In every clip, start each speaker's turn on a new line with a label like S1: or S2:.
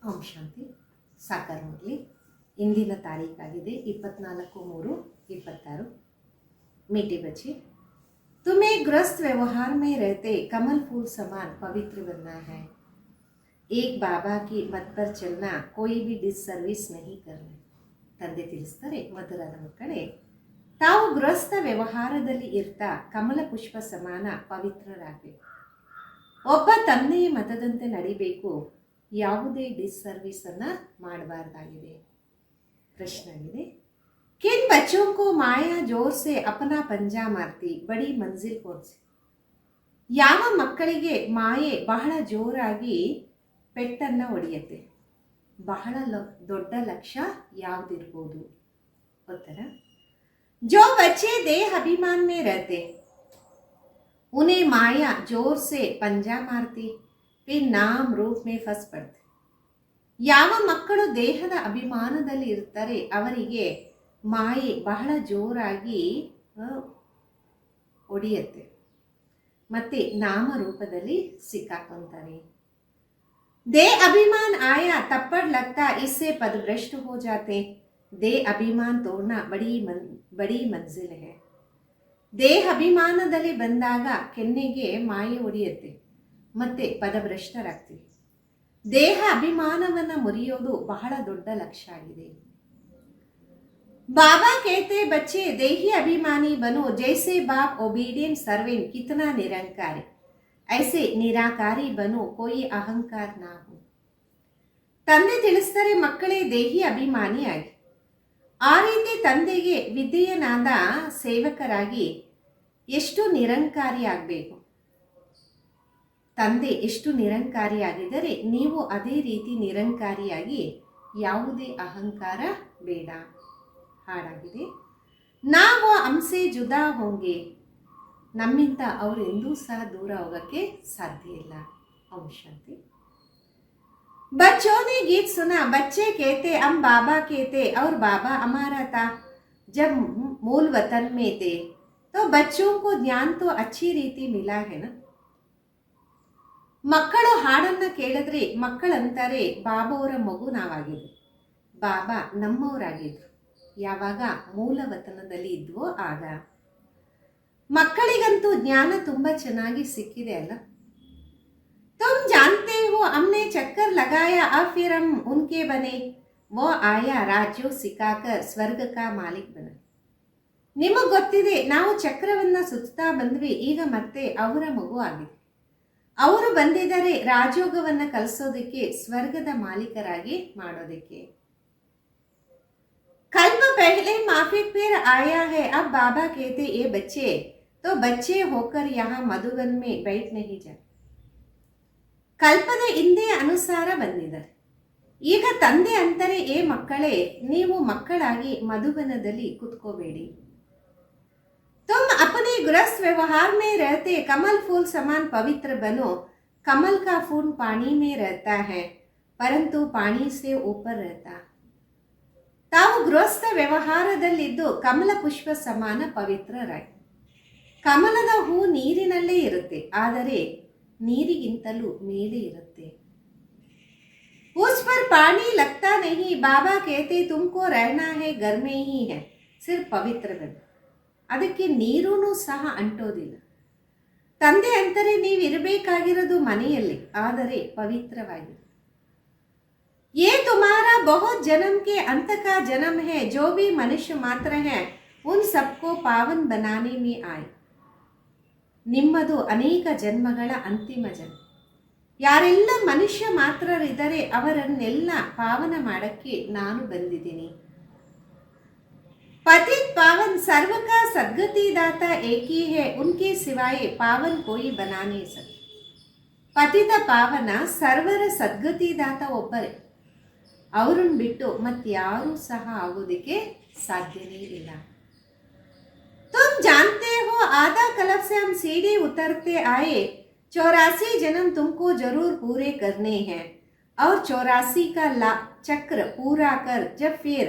S1: ಓಂ ಶಾಂತಿ ಸಾಕಾರವಾಗಲಿ. ಇಂದಿನ ತಾರೀಖಾಗಿದೆ 24/3/26. मीठे बच्चे, तुम्हें गृहस्थ व्यवहार में रहते कमल फूल समान पवित्र बनना है. एक बाबा की मत पर चलना, कोई भी डिसर्विस नहीं करना. ತಂದೆ ತಿಳಿಸ್ತಾರೆ, ಮಧುರಾದ ಮಕ್ಕಳೇ, ತಾವು ಗೃಹಸ್ಥ ವ್ಯವಹಾರದಲ್ಲಿ ಇರ್ತಾ ಕಮಲ ಪುಷ್ಪ ಸಮಾನ ಪವಿತ್ರರಾಗಬೇಕು. ಒಬ್ಬ ತಂದೆಯ ಮತದಂತೆ ನಡಿಬೇಕು. ಯಾವುದೇ ಡಿಸ್ಸರ್ವಿಸನ್ನು ಮಾಡಬಾರ್ದಾಗಿದೆ. ಪ್ರಶ್ನೆ ಆಗಿದೆ, किन बच्चों को माया जोर से अपना पंजा मारती बड़ी मंजिल पहुंचे. ಯಾವ ಮಕ್ಕಳಿಗೆ ಮಾಯೆ ಬಹಳ ಜೋರಾಗಿ ಪೆಟ್ಟನ್ನು ಹೊಡೆಯುತ್ತೆ, ಬಹಳ ದೊಡ್ಡ ಲಕ್ಷ್ಯ ಯಾವುದಿರ್ಬೋದು? ಉತ್ತರ, जो बच्चे देह अभिमान में रहते उन्हें माया जोर से पंजा मारती फिर नाम रूप में फंस पड़ते. ಯಾವ ಮಕ್ಕಳು ದೇಹದ ಅಭಿಮಾನದಲ್ಲಿ ಇರ್ತಾರೆ ಅವರಿಗೆ ಮಾಯೆ ಬಹಳ ಜೋರಾಗಿ ಒಡೆಯುತ್ತೆ ಮತ್ತೆ ನಾಮರೂಪದಲ್ಲಿ ಸಿಕ್ಕಾಕೊಂತಾರೆ. दे अभिमान आया तप्पड़ लगता इससे पदभ्रष्ट हो जाते. दे अभिमान तोड़ना बड़ी मंजिल है. ದೇಹ ಅಭಿಮಾನದಲ್ಲಿ ಬಂದಾಗ ಕೆನ್ನೆಗೆ ಮಾಯೆ ಒಡೆಯುತ್ತೆ ಮತ್ತೆ ಪದಭ್ರಷ್ಟರಾಗ್ತೀವಿ. ದೇಹ ಅಭಿಮಾನವನ್ನು ಮುರಿಯೋದು ಬಹಳ ದೊಡ್ಡ ಲಕ್ಷ್ಯ ಆಗಿದೆ. बाबा कहते बच्चे देही अभिमानी बनो जैसे बाप ओबीडियंट सर्वेंट कितना निरंकारी, ऐसे निराकारी बनो कोई अहंकार ना हो. ತಂದೆ ತಿಳಿಸ್ತಾರೆ, ಮಕ್ಕಳೇ ದೇಹಿ ಅಭಿಮಾನಿಯಾಗಿ ಆ ರೀತಿ ತಂದೆಗೆ ವಿಧೇಯನಾದ ಸೇವಕರಾಗಿ ಎಷ್ಟು ನಿರಂಕಾರಿಯಾಗಬೇಕು. ತಂದೆ ಎಷ್ಟು ನಿರಂಕಾರಿಯಾಗಿದ್ದರೆ ನೀವು ಅದೇ ರೀತಿ ನಿರಂಕಾರಿಯಾಗಿ, ಯಾವುದೇ ಅಹಂಕಾರ ಬೇಡ. ಹಾಡಾಗಿದೆ, ನಾವು ಹಮ್ಸೆ ಜುದಾ ಹೋಂಗೆ, ನಮ್ಮಿಂದ ಅವರು ಎಂದೂ ಸಹ ದೂರ ಹೋಗೋಕ್ಕೆ ಸಾಧ್ಯ ಇಲ್ಲ. ಓಂ ಶಾಂತಿ. बच्चों ने गीत सुना, बच्चे कहते हम बाबा कहते और बाबा हमारा था जब मूल वतन में थे. तो बच्चों को ज्ञान तो अच्छी रीति मिला है ना. ಮಕ್ಕಳು ಹಾಡನ್ನು ಕೇಳಿದ್ರೆ ಮಕ್ಕಳಂತಾರೆ, ಬಾಬಾವರ ಮಗು ನಾವಾಗಿದ್ವು, ಬಾಬಾ ನಮ್ಮವರಾಗಿದ್ರು. ಯಾವಾಗ ಮೂಲ ವತನದಲ್ಲಿ ಇದ್ವೋ ಆಗ. ಮಕ್ಕಳಿಗಂತೂ ಜ್ಞಾನ ತುಂಬ ಚೆನ್ನಾಗಿ ಸಿಕ್ಕಿದೆ ಅಲ್ಲ. तुम जानते हो हमने चक्कर लगाया अब फिर हम उनके बने, वो आया राज्यों सिखाकर ಸ್ವರ್ಗ का मालिक बना. ನಿಮಗೆ ಗೊತ್ತಿದೆ, ನಾವು ಚಕ್ರವನ್ನು ಸುತ್ತಾ ಬಂದ್ವಿ, ಈಗ ಮತ್ತೆ ಅವರ ಮಗು ಆಗಿದೆ. ಅವರು ಬಂದಿದ್ದಾರೆ ರಾಜಯೋಗವನ್ನು ಕಲಿಸೋದಕ್ಕೆ, ಸ್ವರ್ಗದ ಮಾಲೀಕರಾಗಿ ಮಾಡೋದಕ್ಕೆ. कल्प पहले माफिक फिर आया है, अब बाबा कहते ये बच्चे तो बच्चे होकर यहाँ मधुबन में बैठ नहीं जाए. ಕಲ್ಪದ ಹಿಂದೆ ಅನುಸಾರ ಬಂದಿದ್ದಾರೆ, ಈಗ ತಂದೆ ಅಂತಾರೆ, ಏ ಮಕ್ಕಳೇ, ನೀವು ಮಕ್ಕಳಾಗಿ ಮಧುಬನದಲ್ಲಿ ಕುತ್ಕೋಬೇಡಿ. तुम अपने गृहस्थ व्यवहार में रहते कमल फूल समान पवित्र बनो. कमल का फूल पानी में रहता है परंतु पानी से ऊपर रहता. ತಾವು ಗೃಹಸ್ಥ ವ್ಯವಹಾರದಲ್ಲಿದ್ದು ಕಮಲ ಪುಷ್ಪ ಸಮಾನ ಪವಿತ್ರರಾಗಿ. ಕಮಲದ ಹೂ ನೀರಿನಲ್ಲೇ ಇರುತ್ತೆ, ಆದರೆ ನೀರಿಗಿಂತಲೂ ಮೇಲೆ ಇರುತ್ತೆ. उस पर पानी लगता नहीं, बाबा कहते तुमको रहना है घर में ही है सिर्फ पवित्र बनो. ಅದಕ್ಕೆ ನೀರೂ ಸಹ ಅಂಟೋದಿಲ್ಲ. ತಂದೆ ಅಂತಾರೆ, ನೀವು ಇರಬೇಕಾಗಿರೋದು ಮನೆಯಲ್ಲಿ, ಆದರೆ ಪವಿತ್ರವಾಗಿ. ये तुम्हारा बहुत जन्म के अंत का जन्म है, जो भी मनुष्य मात्र है उन सबको पावन बनाने में आए. ನಿಮ್ಮದು ಅನೇಕ ಜನ್ಮಗಳ ಅಂತಿಮ ಜನ್ಮ. ಯಾರೆಲ್ಲ ಮನುಷ್ಯ ಮಾತ್ರರಿದ್ದಾರೆ ಅವರನ್ನೆಲ್ಲ ಪಾವನ ಮಾಡಕ್ಕೆ ನಾನು ಬಂದಿದ್ದೀನಿ. पतित पावन सर्व का सद्गति दाता एक ही है, उनके सिवाय पावन कोई बना नहीं सकता. ಪತಿತ ಪಾವನ ಸರ್ವರ ಸದ್ಗತಿದಾತ ಒಬ್ಬರೇ, ಅವರನ್ನು ಬಿಟ್ಟು ಮತ್ತಾರೂ ಸಹ ಆಗೋದಕ್ಕೆ ಸಾಧ್ಯನೇ ಇಲ್ಲ. तुम जानते हो आधा कल्प से हम सीढ़ी उतरते आए, 84 जन्म तुमको जरूर पूरे करने हैं और 84 का चक्र पूरा कर जब फिर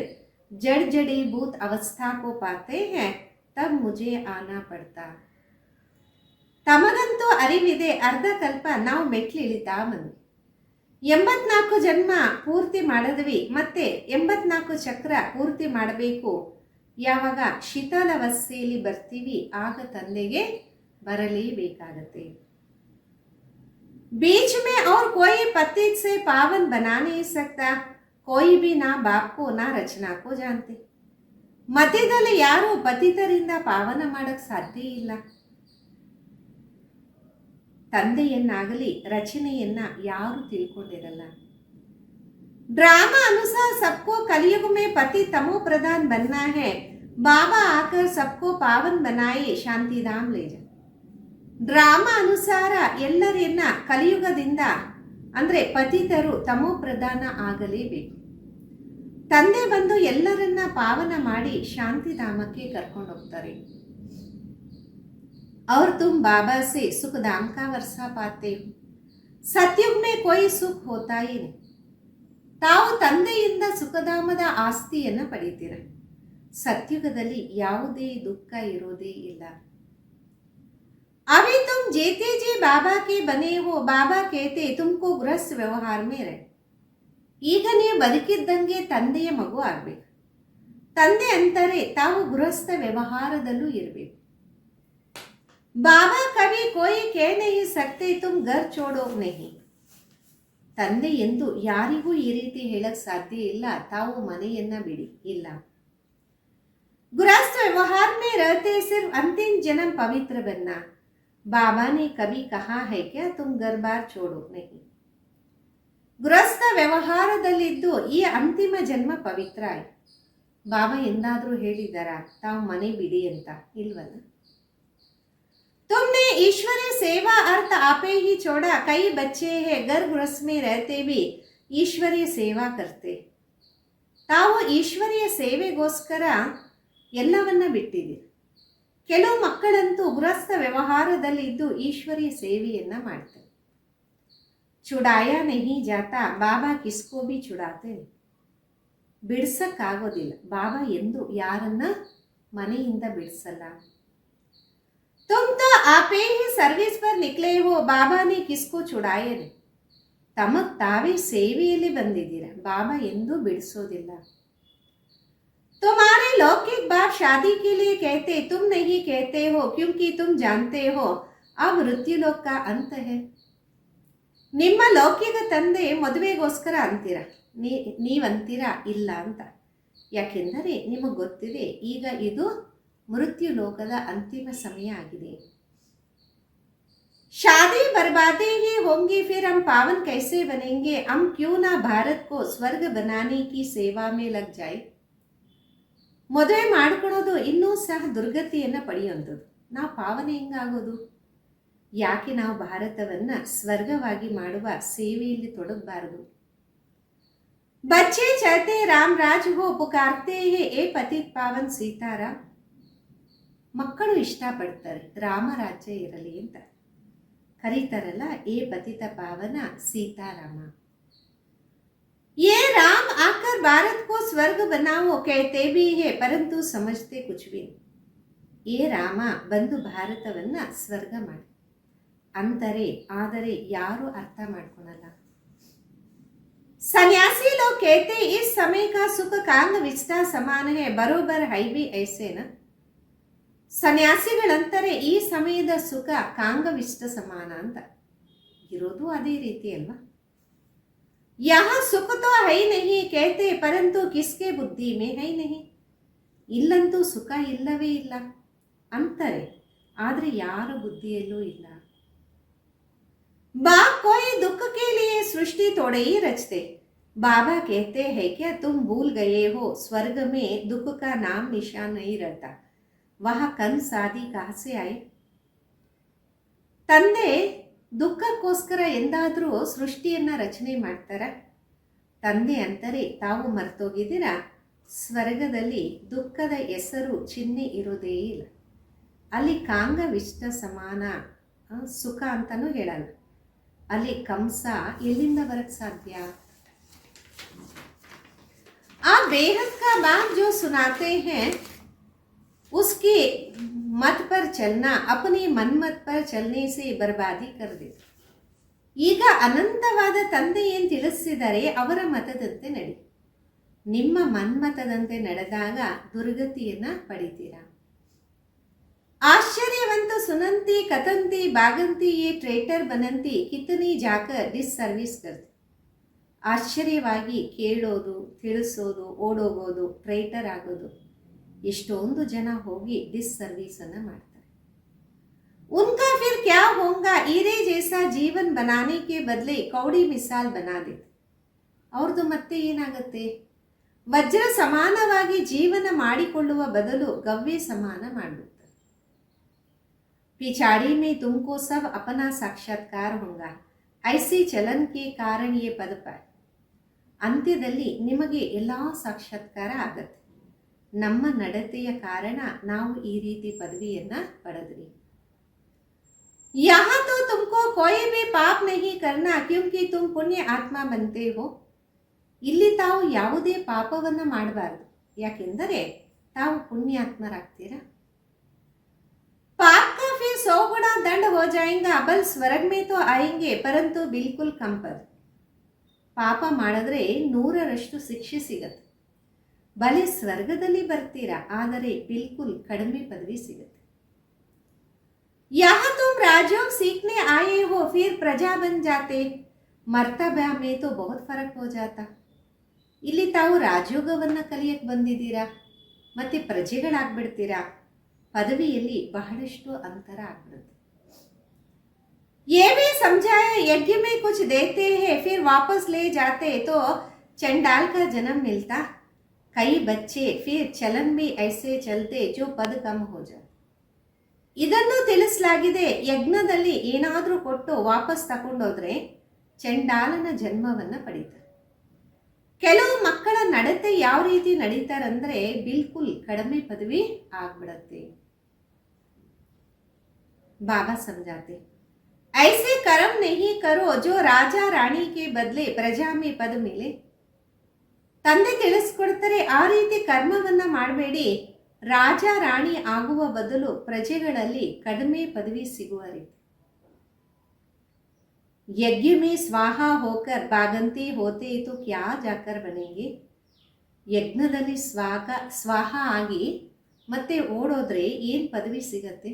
S1: जड़ जड़ीभूत अवस्था को पाते हैं तब मुझे आना पड़ता. ತಮಗಂತೂ ಅರಿವಿದೆ, ಅರ್ಧ ಕಲ್ಪ ನಾವು ಮೆಟ್ಲಿಳಿತಾ ಬಂದ್ವಿ. 84 ಜನ್ಮ ಪೂರ್ತಿ ಮಾಡಿದ್ವಿ, ಮತ್ತೆ 84 ಚಕ್ರ ಪೂರ್ತಿ ಮಾಡಬೇಕು. ಯಾವಾಗ ಶೀತಲಾವಸ್ಥೆಯಲ್ಲಿ ಬರ್ತೀವಿ ಆಗ ತಂದೆಗೆ ಬರಲೇಬೇಕಾಗತ್ತೆ. बीच में और कोई पतित से पावन बना नहीं सकता, कोई भी ना बाप को ना रचना को जानते. ಮಧ್ಯದಲ್ಲಿ ಯಾರು ಪತಿತರಿಂದ ಪಾವನ ಮಾಡಕ್ ಸಾಧ್ಯ ಇಲ್ಲ. ತಂದೆಯನ್ನಾಗಲಿ ರಚನೆಯನ್ನ ಯಾರು ತಿಳ್ಕೊಂಡಿರಲ್ಲ. ड्रामा अनुसार सबको कलयुग में पति तमो प्रधान बनना है, बाबा आकर सबको पावन बनाए शांतिधाम ले जा. ಡ್ರಾಮಾ ಅನುಸಾರ ಎಲ್ಲರನ್ನ ಕಲಿಯುಗದಿಂದ ಅಂದರೆ ಪತಿತರು ತಮೋ ಪ್ರಧಾನ ಆಗಲೇಬೇಕು. ತಂದೆ ಬಂದು ಎಲ್ಲರನ್ನ ಪಾವನ ಮಾಡಿ ಶಾಂತಿಧಾಮಕ್ಕೆ ಕರ್ಕೊಂಡು ಹೋಗ್ತಾರೆ. और तुम बाबा से सुखधाम का वर्षा पाते हो, सतयुग में कोई सुख होता ही नहीं. ತಾವು ತಂದೆಯಿಂದ ಸುಖಧಾಮದ ಆಸ್ತಿಯನ್ನು ಪಡಿತೀರ. ಸತ್ಯುಗದಲ್ಲಿ ಯಾವುದೇ ದುಃಖ ಇರೋದೇ ಇಲ್ಲ. अभी तुम जीते जी बाबा के बने हो, बाबा कहते तुमको गृहस्थ व्यवहार में रहे. ಈಗ ನೀವು ಬದುಕಿದ್ದಂಗೆ ತಂದೆಯ ಮಗು ಆಗ್ಬೇಕು. ತಂದೆ ಅಂತಾರೆ ತಾವು ಗೃಹಸ್ಥ ವ್ಯವಹಾರದಲ್ಲೂ ಇರಬೇಕು. ಬಾಬಾ ಕವಿ ಕೋಯಿ ಕೇ ನಹಿ ಸಕ್ತೆ ತುಮ್ ಘರ್ ಚೋಡೋ ನಹಿ. ತಂದೆ ಎಂದು ಯಾರಿಗೂ ಈ ರೀತಿ ಹೇಳಕ್ ಸಾಧ್ಯ ಇಲ್ಲ, ತಾವು ಮನೆಯನ್ನ ಬಿಡಿ ಇಲ್ಲ. गृहस्थ व्यवहार में रहते सिर्फ अंतिम जन्म पवित्र बनना. बाबा ने कभी कहा है क्या तुम घर बार छोड़ो नहीं. ಗೃಹಸ್ಥ ವ್ಯವಹಾರದಲ್ಲಿದ್ದು ಈ ಅಂತಿಮ ಜನ್ಮ ಪವಿತ್ರ ಆಯ್ತು. ಬಾಬಾ ಎಂದಾದ್ರೂ ಹೇಳಿದಾರ ತಾವು ಮನೆ ಬಿಡಿ ಅಂತ? ಇಲ್ವಲ್ಲ. तुमने ईश्वरीय सेवा अर्थ आपे ही छोड़ा, कई बच्चे हैं घर गृहस्थ में रहते भी ईश्वरीय सेवा करते. ತಾವು ಈಶ್ವರೀಯ ಸೇವೆಗೋಸ್ಕರ ಎಲ್ಲವನ್ನ ಬಿಟ್ಟಿದ್ದೀರಿ. ಕೆಲವು ಮಕ್ಕಳಂತೂ ಗೃಹಸ್ಥ ವ್ಯವಹಾರದಲ್ಲಿ ಇದ್ದು ಈಶ್ವರೀಯ ಸೇವೆಯನ್ನ ಮಾಡ್ತಾರೆ. ಚುಡಾಯ ನಹಿ ಜಾತಾ, ಬಾಬಾ ಕಿಸ್ಕೋ ಬಿ ಚುಡಾತೆ. ಬಿಡ್ಸಕ್ಕಾಗೋದಿಲ್ಲ. ಬಾಬಾ ಎಂದು ಯಾರನ್ನ ಮನೆಯಿಂದ ಬಿಡಿಸಲ್ಲ. ತುಮ್ ತೋ ಆಪೇ ಹಿ ಸರ್ವಿಸ್ ಪರ್ ನಿಕ್ಲೆ ಹೋ, ಬಾಬಾನೇ ಕಿಸ್ಕೋ ಚುಡಾಯೆ. ತಮಗ್ ತಾವೇ ಸೇವೆಯಲ್ಲಿ ಬಂದಿದ್ದೀರ, ಬಾಬಾ ಎಂದೂ ಬಿಡಿಸೋದಿಲ್ಲ. तुम्हारे लौकिक बाप शादी के लिए कहते, तुम नहीं कहते हो क्योंकि तुम जानते हो अब मृत्युलोक का अंत है. ನಿಮ್ಮ ಲೌಕಿಕ ತಂದೆ ಮದುವೆಗೋಸ್ಕರ ಅಂತೀರ, ನೀವಂತೀರ ಇಲ್ಲ ಅಂತ. ಯಾಕೆಂದರೆ ನಿಮಗೆ ಗೊತ್ತಿದೆ ಈಗ ಇದು ಮೃತ್ಯು ಲೋಕದ ಅಂತಿಮ ಸಮಯ ಆಗಿದೆ. शादी बर्बादी ही होंगी, फिर हम पावन कैसे बनेंगे. हम क्यों ना भारत को स्वर्ग बनाने की सेवा में लग जाए. ಮದುವೆ ಮಾಡ್ಕೊಳ್ಳೋದು ಇನ್ನೂ ಸಹ ದುರ್ಗತಿಯನ್ನು ಪಡೆಯುವಂಥದ್ದು. ನಾವು ಪಾವನೆ ಹೆಂಗಾಗೋದು? ಯಾಕೆ ನಾವು ಭಾರತವನ್ನು ಸ್ವರ್ಗವಾಗಿ ಮಾಡುವ ಸೇವೆಯಲ್ಲಿ ತೊಡಗಬಾರದು? ಬಚ್ಚೆ ಚಹತೆ ರಾಮ್ ರಾಜ್ ಹೋ, ಪುಕಾರ್ತೆ ಹೇ ಏ ಪತಿತ್ ಪಾವನ್ ಸೀತಾರಾಮ್. ಮಕ್ಕಳು ಇಷ್ಟಪಡ್ತಾರೆ ರಾಮರಾಜ್ಯ ಇರಲಿ ಅಂತ ಕರೀತಾರಲ್ಲ, ಏ ಪತಿತ ಪಾವನ ಸೀತಾರಾಮ. ये राम आकर भारत को स्वर्ग बनाओ कहते भी है, परंतु समझते कुछ भी नहीं. ये ರಾಮ ಬಂದು ಭಾರತವನ್ನ ಸ್ವರ್ಗ ಮಾಡಿ ಅಂತಾರೆ, ಆದರೆ ಯಾರು ಅರ್ಥ ಮಾಡ್ಕೊಳಲ್ಲ. सन्यासी लोग कहते इस समय का सुख कांग विस्ता समान है, बरोबर है भी ऐसे ना. ಸನ್ಯಾಸಿಗಳಂತಾರೆ ಈ ಸಮಯದ ಸುಖ ಕಾಂಗವಿಷ್ಟ ಸಮಾನ ಅಂತ. ಇರೋದು ಅದೇ ರೀತಿ ಅಲ್ವಾ. यहाँ सुख तो है नहीं कहते, परंतु किसके बुद्धि में है नहीं. ಇಲ್ಲಂತೂ ಸುಖ ಇಲ್ಲವೇ ಇಲ್ಲ ಅಂತಾರೆ, ಆದರೆ ಯಾರ ಬುದ್ಧಿಯಲ್ಲೂ ಇಲ್ಲ. बाप कोई दुख के लिए सृष्टि थोड़े ही रचते. बाबा कहते हैं क्या तुम भूल गए हो, स्वर्ग में दुख का नाम निशान नहीं रहता, वह कंस आदि कहाँ से आए. ತಂದೆ ದುಃಖಕ್ಕೋಸ್ಕರ ಎಂದಾದರೂ ಸೃಷ್ಟಿಯನ್ನ ರಚನೆ ಮಾಡ್ತಾರ? ತಂದೆ ಅಂತಾರೆ ತಾವು ಮರ್ತೋಗಿದ್ದೀರಾ, ಸ್ವರ್ಗದಲ್ಲಿ ದುಃಖದ ಹೆಸರು ಚಿಹ್ನೆ ಇರೋದೇ ಇಲ್ಲ. ಅಲ್ಲಿ ಕಾಂಗವಿಷ್ಟ ಸಮಾನ ಸುಖ ಅಂತಲೂ ಹೇಳಲ್ಲ. ಅಲ್ಲಿ ಕಂಸ ಎಲ್ಲಿಂದ ಬರಕ್ ಸಾಧ್ಯ? ಆ ಬೇಹದ್ ಕಾ ಬಾತ್ ಜೋ ಸುನಾತೆ हैं उसकी मत पर चलना अपनी मनमत पर चलने से बर्बादी कर देता. ಈಗ ಅನಂತವಾದ ತಂದೆ ಏನು ತಿಳಿಸಿದರೆ ಅವರ ಮತದಂತೆ ನಡಿ. ನಿಮ್ಮ ಮನ್ಮತದಂತೆ ನಡೆದಾಗ ದುರ್ಗತಿಯನ್ನ ಪಡಿತೀರಾ. ಆಶ್ಚರ್ಯವಂತ ಸುನಂತಿ ಕತಂತಿ ಬಾಗಂತಿ ಯೇ ಟ್ರೇಟರ್ ಬನಂತಿ ಕಿತನಿ ಜಾಕರ್ ಡಿಸ್ ಸರ್ವಿಸ್ ಕರ್ತಿ. ಆಶ್ಚರ್ಯವಾಗಿ ಕೇಳೋದು, ತಿಳಿಸೋದು, ಓಡೋಗೋದು, ಟ್ರೇಟರ್ ಆಗೋದು, ಎಷ್ಟೊಂದು ಜನ ಹೋಗಿ ಡಿಸ್ ಸರ್ವಿಸನ್ನು ಮಾಡ್ತಾರೆ. उनका फिर क्या होगा, ईरे जैसा जीवन बनाने के बदले कौड़ी मिसाल बना देते. ಅವ್ರದ್ದು ಮತ್ತೆ ಏನಾಗುತ್ತೆ, ವಜ್ರ ಸಮಾನವಾಗಿ ಜೀವನ ಮಾಡಿಕೊಳ್ಳುವ ಬದಲು ಗವ್ಯ ಸಮಾನ ಮಾಡಿಬಿಡ್ತಾರೆ. पिछाड़ी में तुमको सब अपना साक्षात्कार होगा, ऐसे चलन के कारण ये पद पाए. ಅಂತ್ಯದಲ್ಲಿ ನಿಮಗೆ ಎಲ್ಲ ಸಾಕ್ಷಾತ್ಕಾರ ಆಗತ್ತೆ. ನಮ್ಮ ನಡತೆಯ ಕಾರಣ ನಾವು ಈ ರೀತಿ ಪದವಿಯನ್ನ ಪಡೆದ್ವಿ. यहाँ तो तुमको कोई भी पाप नहीं करना क्योंकि तुम पुण्य आत्मा बनते हो. ಇಲ್ಲಿ ತಾವು ಯಾವುದೇ ಪಾಪವನ್ನು ಮಾಡಬಾರದು, ಯಾಕೆಂದರೆ ತಾವು ಪುಣ್ಯಾತ್ಮರಾಗ್ತೀರಾ. पाप का फिर 100 गुना दंड हो जाएगा, बल स्वर्ग में तो आएंगे परंतु बिल्कुल कम पद. ಪಾಪ ಮಾಡಿದ್ರೆ 100ರಷ್ಟು ಶಿಕ್ಷೆ ಸಿಗತ್ತೆ, ಬಲೆ ಸ್ವರ್ಗದಲ್ಲಿ ಬರ್ತೀರಾ, ಆದರೆ ಬಿಲ್ಕುಲ್ ಕಡಿಮೆ ಪದವಿ ಸಿಗುತ್ತೆ. यहाँ तुम राजयोग सीखने आए हो फिर प्रजा बन जाते, मर्तबा में तो बहुत फर्क हो जाता. ಇಲ್ಲಿ ತಾವು ರಾಜಯೋಗವನ್ನು ಕಲಿಯಕ್ಕೆ ಬಂದಿದ್ದೀರಾ, ಮತ್ತೆ ಪ್ರಜೆಗಳಾಗ್ಬಿಡ್ತೀರಾ, ಪದವಿಯಲ್ಲಿ ಬಹಳಷ್ಟು ಅಂತರ ಆಗ್ಬಿಡುತ್ತೆ. ये भी समझाया यज्ञ में कुछ देते हैं फिर वापस ले जाते तो चंडाल का जन्म मिलता. कई बच्चे फिर चलन भी ऐसे चलते जो पद कम हो जाए. ಇದನ್ನು ತಿಳಿಸಲಾಗಿದೆ, ಯಜ್ಞದಲ್ಲಿ ಏನಾದರೂ ಕೊಟ್ಟು ವಾಪಸ್ ತಗೊಂಡೋದ್ರೆ ಚಂಡಾಲನ ಜನ್ಮವನ್ನು ಪಡೀತಾರೆ. ಕೆಲವು ಮಕ್ಕಳ ನಡತೆ ಯಾವ ರೀತಿ ನಡೀತಾರಂದ್ರೆ ಬಿಲ್ಕುಲ್ ಕಡಿಮೆ ಪದವಿ ಆಗ್ಬಿಡತ್ತೆ. ಬಾಬಾ ಸಮझाते, ऐसे कर्म नहीं करो जो राजा रानी के बदले प्रजा में पद मिले. ತಂದೆ ತಿಳಿಸ್ಕೊಡ್ತಾರೆ, ಆ ರೀತಿ ಕರ್ಮವನ್ನ ಮಾಡಬೇಡಿ, ರಾಜ ರಾಣಿ ಆಗುವ ಬದಲು ಪ್ರಜೆಗಳಲ್ಲಿ ಕಡಿಮೆ ಪದವಿ ಸಿಗುವ ರೀತಿ. ಯಜ್ಞ में स्वाहा होकर बागंती होते तो क्या जाकर बनेंगे. ಯಜ್ಞದಲ್ಲಿ ಸ್ವಾಹ ಆಗಿ ಮತ್ತೆ ಓಡೋದ್ರೆ ಏನು ಪದವಿ ಸಿಗತ್ತೆ.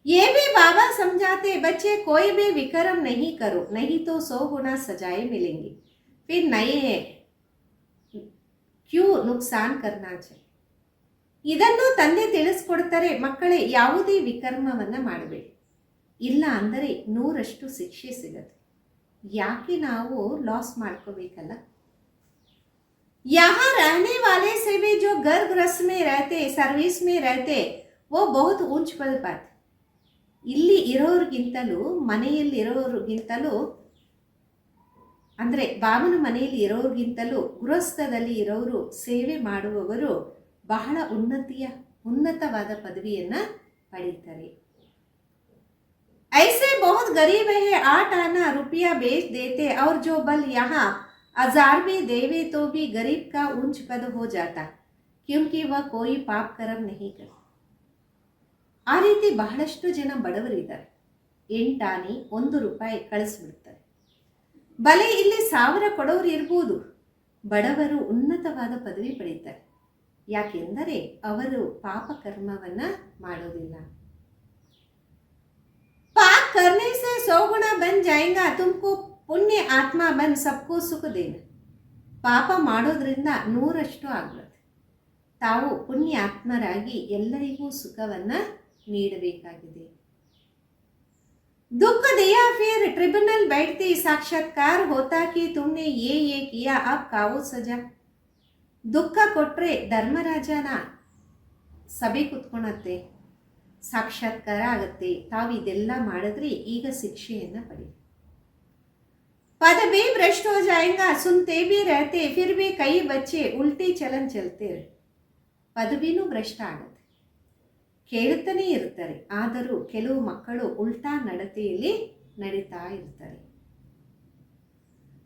S1: ये भी बाबा समझाते, बच्चे कोई भी विक्रम नहीं करो नहीं तो 100 गुना सजाएं मिलेंगी, फिर नए क्यों नुकसान करना चाहिए. ಇದನ್ನು ತಂದೆ ತಿಳಿಸ್ಕೊಡ್ತಾರೆ, ಮಕ್ಕಳೇ ಯಾವುದೇ ವಿಕರ್ಮವನ್ನು ಮಾಡಬೇಡಿ, ಇಲ್ಲ ಅಂದರೆ 100ರಷ್ಟು ಶಿಕ್ಷೆ ಸಿಗತ್ತೆ. ಯಾಕೆ ನಾವು ಲಾಸ್ ಮಾಡ್ಕೋಬೇಕಲ್ಲ. यहाँ रहने वाले से भी जो घर गृहस्थ में रहते सर्विस में रहते वो बहुत ऊंच पद पाते. ಇಲ್ಲಿ ಇರೋರಿಗಿಂತಲೂ ಮನೆಯಲ್ಲಿರೋರಿಗಿಂತಲೂ ಅಂದರೆ ಬಾಬನ ಮನೆಯಲ್ಲಿ ಇರೋರಿಗಿಂತಲೂ ಗೃಹಸ್ಥದಲ್ಲಿ ಇರೋರು ಸೇವೆ ಮಾಡುವವರು ಬಹಳ ಉನ್ನತವಾದ ಪದವಿಯನ್ನು ಪಡೀತಾರೆ. ऐसे बहुत गरीब है 8 आना रुपया बेच देते और जो बल यहाँ 1000 में देवे तो भी गरीब का ऊंच पद हो जाता क्योंकि वह कोई पाप कर्म नहीं करता. ಆ ರೀತಿ ಬಹಳಷ್ಟು ಜನ ಬಡವರಿದ್ದಾರೆ, 8 ಆನೆ 1 ರೂಪಾಯಿ ಕಳಿಸ್ಬಿಡ್ತಾರೆ. ಬಲೆ ಇಲ್ಲಿ 1000 ಕೊಡೋರು ಇರ್ಬೋದು, ಬಡವರು ಉನ್ನತವಾದ ಪದವಿ ಪಡೀತಾರೆ, ಯಾಕೆಂದರೆ ಅವರು ಪಾಪ ಕರ್ಮವನ್ನ ಮಾಡೋದಿಲ್ಲ. पाप करने से 100 गुना बन जाएगा, तुमको पुण्य आत्मा बन सबको सुख देना. ಪಾಪ ಮಾಡೋದ್ರಿಂದ 100ರಷ್ಟು ಆಗ್ಬಿಡುತ್ತೆ, ತಾವು ಪುಣ್ಯ ಆತ್ಮರಾಗಿ ಎಲ್ಲರಿಗೂ ಸುಖವನ್ನ ನೀಡಬೇಕಾಗಿದೆ. दुख दिया फिर ट्रिब्यूनल बैठती साक्षात्कार होता कि तुमने ये किया अब कावो सजा. ದುಃಖ ಕೊಟ್ರೆ ಧರ್ಮರಾಜನ ಸಭೆ ಕುತ್ಕೊಳತ್ತೆ, ಸಾಕ್ಷಾತ್ಕಾರ ಆಗತ್ತೆ, ತಾವು ಇದೆಲ್ಲ ಮಾಡಿದ್ರೆ ಈಗ ಶಿಕ್ಷೆಯನ್ನ ಪಡಿ. पद भी भ्रष्ट हो जाएगा सुनते भी रहते फिर भी कई बच्चे उल्टी चलन चलते रहे. ಪದವಿನೂ ಭ್ರಷ್ಟ ಆಗತ್ತೆ, ಕೇಳುತ್ತಾನೆ ಇರ್ತಾರೆ, ಆದರೂ ಕೆಲವು ಮಕ್ಕಳು ಉಲ್ಟಾ ನಡತೆಯಲ್ಲಿ ನಡೀತಾ ಇರ್ತಾರೆ.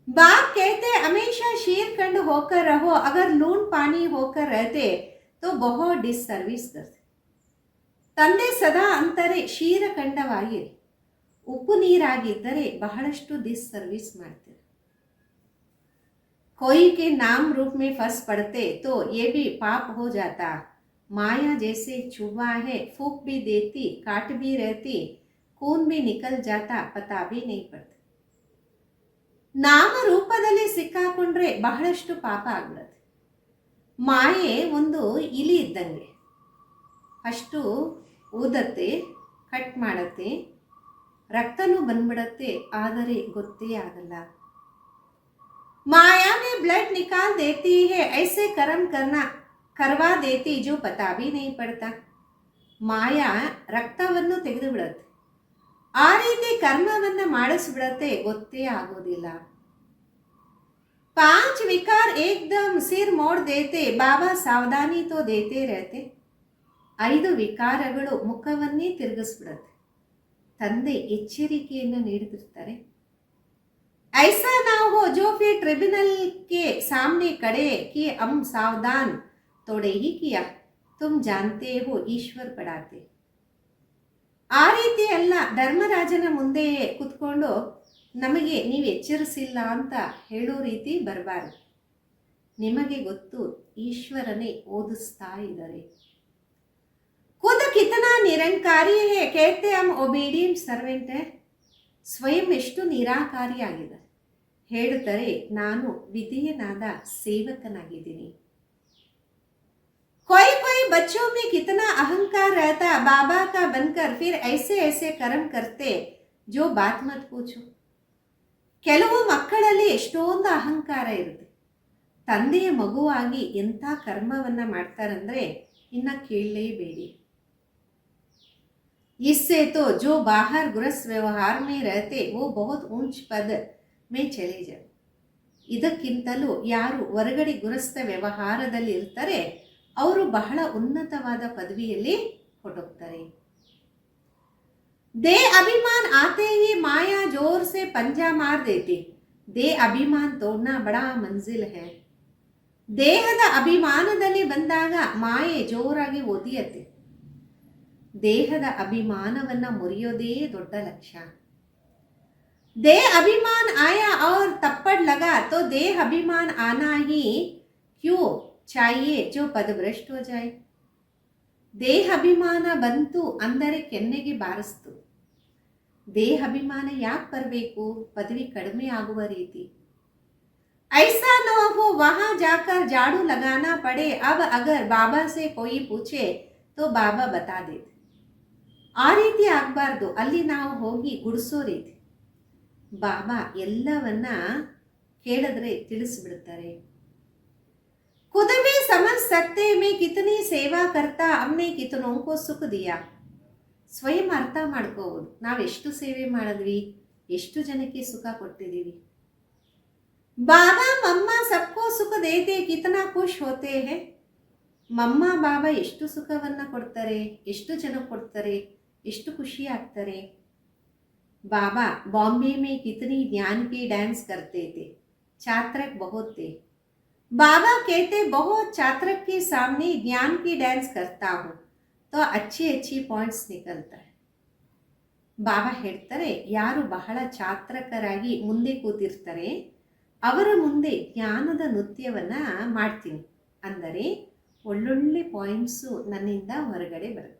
S1: बाप कहते हमेशा शीर खंड होकर रहो, अगर लून पानी होकर रहते तो बहुत डिसर्विस करते. ತಂದೆ ಸದಾ ಅಂತಾರೆ ಶೀರಖಂಡವಾಗಿರಿ, ಉಪ್ಪು ನೀರಾಗಿದ್ದರೆ ಬಹಳಷ್ಟು ಡಿಸ್ ಸರ್ವಿಸ್ ಮಾಡ್ತೀರ. कोई के नाम रूप में फंस पड़ते तो ये भी पाप हो जाता. माया जैसे चुभा है, फूक भी देती, काट भी रहती, खून भी निकल जाता, पता भी नहीं पड़ता. ನಾಮ ರೂಪದಲ್ಲಿ ಸಿಕ್ಕಾಕೊಂಡ್ರೆ ಬಹಳಷ್ಟು ಪಾಪ ಆಗ್ಬಿಡತ್ತೆ. ಮಾಯೆ ಒಂದು ಇಲಿ ಇದ್ದಂಗೆ, ಅಷ್ಟು ಊದತ್ತೆ, ಕಟ್ ಮಾಡತ್ತೆ, ರಕ್ತನೂ ಬಂದ್ಬಿಡತ್ತೆ, ಆದರೆ ಗೊತ್ತೇ ಆಗಲ್ಲ. माया में ब्लड निकाल देती है, ऐसे कर्म करना करवा देती जो पता भी नहीं पड़ता. ಮಾಯಾ ರಕ್ತವನ್ನು ತೆಗೆದು ಬಿಡುತ್ತೆ, ಆ ರೀತಿ ಕರ್ಮವನ್ನ ಮಾಡಿಸ್ಬಿಡತ್ತೆ, ಗೊತ್ತೇ ಆಗೋದಿಲ್ಲ. 5 विकार एकदम सिर मोड़ देते, बाबा सावधानी तो देते रहते. 5 ವಿಕಾರಗಳು ಮುಖವನ್ನೇ ತಿರುಗಿಸ್ಬಿಡತ್ತೆ, ತಂದೆ ಎಚ್ಚರಿಕೆಯನ್ನು ನೀಡುತ್ತಿರ್ತಾರೆ. ऐसा ना हो जो फिर ट्रिब्यूनल के सामने खड़े कि हम सावधान तोड़े ही किया, तुम जानते हो ईश्वर पढ़ाते. ಆ ರೀತಿ ಅಲ್ಲ, ಧರ್ಮರಾಜನ ಮುಂದೆ ಕುತ್ಕೊಂಡು ನಮಗೆ ನೀವು ಎಚ್ಚರಿಸಿಲ್ಲ ಅಂತ ಹೇಳೋ ರೀತಿ ಬರಬಾರ್ದು. ನಿಮಗೆ ಗೊತ್ತು, ಈಶ್ವರನೇ ಓದಿಸ್ತಾ ಇದ್ದಾರೆ. ಖುದ್ ಕಿತನಾ ನಿರಂಕಾರಿ ಹೇ कहते हम obedient servant है. ಸ್ವಯಂ ಎಷ್ಟು ನಿರಾಕಾರಿಯಾಗಿದೆ, ಹೇಳುತ್ತಾರೆ ನಾನು ವಿಧೇಯನಾದ ಸೇವಕನಾಗಿದ್ದೀನಿ. कोई बच्चों में कितना अहंकार रहता, बाबा का बनकर फिर ऐसे ऐसे कर्म करते जो बात मत पूछो. ಕೆಲವು ಮಕ್ಕಳಲ್ಲಿ ಎಷ್ಟೊಂದು ಅಹಂಕಾರ ಇರುತ್ತೆ, ತಂದೆಯ ಮಗುವಾಗಿ ಎಂಥ ಕರ್ಮವನ್ನ ಮಾಡ್ತಾರಂದ್ರೆ ಇನ್ನ ಕೇಳಲೇಬೇಡಿ. इससे तो जो बाहर गृहस्थ व्यवहार में रहते वो बहुत ऊंच पद में चले जाए. ಇದಕ್ಕಿಂತಲೂ ಯಾರು ಹೊರಗಡೆ ಗೃಹಸ್ಥ ವ್ಯವಹಾರದಲ್ಲಿ ಇರ್ತಾರೆ ಅವರು ಬಹಳ ಉನ್ನತವಾದ ಪದವಿಯಲ್ಲಿ ಹೊರಟೋಗ್ತಾರೆ. दे अभिमान आते ही माया जोर से पंजा मार देती. दे अभिमान तोड़ना बड़ा मंजिल है. ದೇಹದ ಅಭಿಮಾನದಲ್ಲಿ ಬಂದಾಗ ಮಾಯೆ ಜೋರಾಗಿ ಒದಿಯತ್ತೆ. ದೇಹದ ಅಭಿಮಾನವನ್ನ ಮುರಿಯೋದೇ ದೊಡ್ಡ ಲಕ್ಷ್ಯ. देह अभिमान आया और थप्पड़ लगा तो देह अभिमान आना ही क्यों चाहिए जो पदभ्रष्ट हो जाए. ದೇಹ ಅಭಿಮಾನ ಬಂತು ಅಂದರೆ ಕೆನ್ನೆಗೆ ಬಾರಿಸ್ತು. ದೇಹ ಅಭಿಮಾನ ಯಾಕೆ ಬರಬೇಕು, ಪದವಿ ಕಡಿಮೆ ಆಗುವ ರೀತಿ. ऐसा न हो वहां जाकर झाड़ू लगाना पड़े. अब अगर बाबा से कोई पूछे तो बाबा बता देते. ಆ ರೀತಿ ಆಗಬಾರ್ದು, ಅಲ್ಲಿ ನಾವು ಹೋಗಿ ಗುಡಿಸೋ ರೀತಿ. ಬಾಬಾ ಎಲ್ಲವನ್ನ ಕೇಳಿದ್ರೆ ತಿಳಿಸ್ಬಿಡ್ತಾರೆ. खुद भी समझ सकते मैं कितनी सेवा करता, हमने कितनों को सुख दिया. ಸ್ವಯಂ ಅರ್ಥ ಮಾಡ್ಕೋಬಹುದು, ನಾವೆಷ್ಟು ಸೇವೆ ಮಾಡಿದ್ವಿ, ಎಷ್ಟು ಜನಕ್ಕೆ ಸುಖ ಕೊಟ್ಟಿದ್ದೀವಿ. ಬಾಬಾ ಮಮ್ಮ ಸಬ್ಕೋ ಸುಖ ದೇತೆ, ಕಿತನಾ ಖುಷ್ ಹೋತೆ ಹೇ. ಮಮ್ಮ ಬಾಬಾ ಎಷ್ಟು ಸುಖವನ್ನ ಕೊಡ್ತಾರೆ, ಎಷ್ಟು ಜನ ಕೊಡ್ತಾರೆ, ಎಷ್ಟು ಖುಷಿ ಆಗ್ತಾರೆ. बाबा बॉम्बे में कितनी ज्ञान की डांस करते थे, छात्रक बहुत थे. बाबा कहते बहुत छात्रक के सामने ज्ञान की डांस करता हूँ तो अच्छी अच्छी पॉइंट्स निकलता है. ಬಾಬಾ ಹೇಳ್ತಾರೆ, ಯಾರು ಬಹಳ ಚಾತ್ರಕರಾಗಿ ಮುಂದೆ ಕೂತಿರ್ತಾರೆ ಅವರ ಮುಂದೆ ಜ್ಞಾನದ ನೃತ್ಯವನ್ನ ಮಾಡ್ತೀನಿ ಅಂದರೆ ಒಳ್ಳೊಳ್ಳೆ ಪಾಯಿಂಟ್ಸು ನನ್ನಿಂದ ಹೊರಗಡೆ ಬರುತ್ತೆ.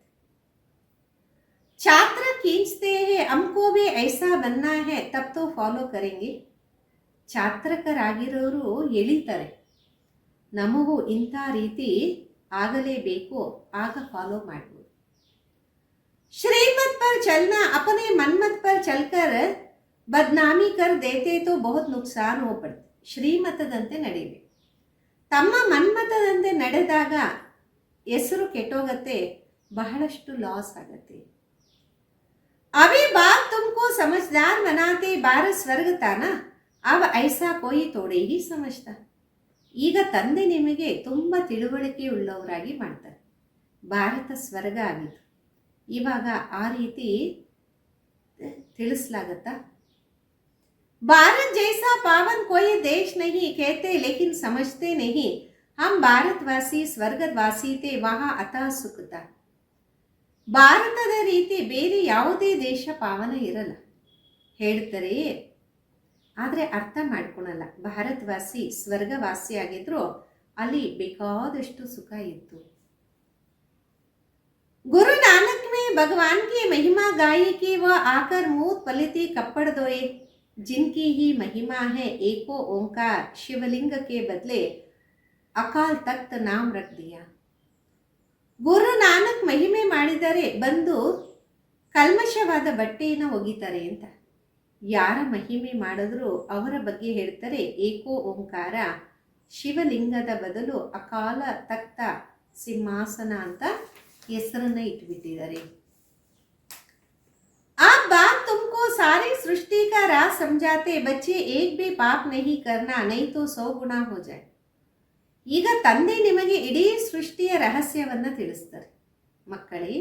S1: छात्र खींचते हैं हमको भी ऐसा बनना है तब तो फॉलो करेंगे. ಛಾತ್ರಕರಾಗಿರೋರು ಎಳಿತಾರೆ, ನಮಗೂ ಇಂಥ ರೀತಿ ಆಗಲೇಬೇಕು, ಆಗ ಫಾಲೋ ಮಾಡ್ಬೋದು. श्रीमत पर चलना, अपने मनमत पर चलकर बदनामी कर देते तो बहुत नुकसान हो पड़ते. ಶ್ರೀಮತದಂತೆ ನಡೀಬೇಕು, ತಮ್ಮ ಮನ್ಮತದಂತೆ ನಡೆದಾಗ ಹೆಸರು ಕೆಟ್ಟೋಗತ್ತೆ, ಬಹಳಷ್ಟು ಲಾಸ್ ಆಗತ್ತೆ. अभी बाप तुमको समझदार बनाते, भारत स्वर्ग था ना, अब ऐसा कोई थोड़े ही समझता. ಈಗ ತಂದೆ ನಿಮಗೆ ತುಂಬ ತಿಳುವಳಿಕೆ ಉಳ್ಳವರಾಗಿ ಮಾಡ್ತಾರೆ, ಭಾರತ ಸ್ವರ್ಗ ಆಗಿತ್ತು, ಇವಾಗ ಆ ರೀತಿ ತಿಳಿಸಲಾಗತ್ತಾ. भारत जैसा पावन कोई देश नहीं कहते लेकिन समझते नहीं, हम भारतवासी स्वर्गवासी थे, वहाँ अतः सुख था. ಭಾರತದ ರೀತಿ ಬೇರೆ ಯಾವುದೇ ದೇಶ ಪಾವನ ಇರಲ್ಲ, ಹೇಳ್ತಾರೆ, ಆದರೆ ಅರ್ಥ ಮಾಡ್ಕೊಳಲ್ಲ. ಭಾರತವಾಸಿ ಸ್ವರ್ಗವಾಸಿ ಆಗಿದ್ರು ಅಲ್ಲಿ ಬೇಕಾದಷ್ಟು ಸುಖ ಇತ್ತು. गुरु नानक में भगवान की महिमा गाई कि वह आकर मूत पलिती कपड़ दोए, जिनकी ही महिमा है एको ओंकार, शिवलिंग के बदले अकाल तख्त नाम रख दिया. ಗುರು ನಾನಕ್ ಮಹಿಮೆ ಮಾಡಿದರೆ ಬಂದು ಕಲ್ಮಶವಾದ ಬಟ್ಟೆಯನ್ನು ಒಗಿತಾರೆ ಅಂತ. ಯಾರ ಮಹಿಮೆ ಮಾಡಿದ್ರು ಅವರ ಬಗ್ಗೆ ಹೇಳ್ತಾರೆ ಏಕೋ ಓಂಕಾರ, ಶಿವಲಿಂಗದ ಬದಲು ಅಕಾಲ ತಖ್ತ ಸಿಂಹಾಸನ ಅಂತ ಹೆಸರನ್ನ ಇಟ್ಬಿಟ್ಟಿದ್ದಾರೆ. आप बाप तुमको सारी सृष्टि का राज समझाते, बच्चे एक भी पाप नहीं करना नहीं तो 100 गुना हो जाए. ಈಗ ತಂದೆ ನಿಮಗೆ ಇಡೀ ಸೃಷ್ಟಿಯ ರಹಸ್ಯವನ್ನ ತಿಳಿಸ್ತಾರೆ. ಮಕ್ಕಳೇ,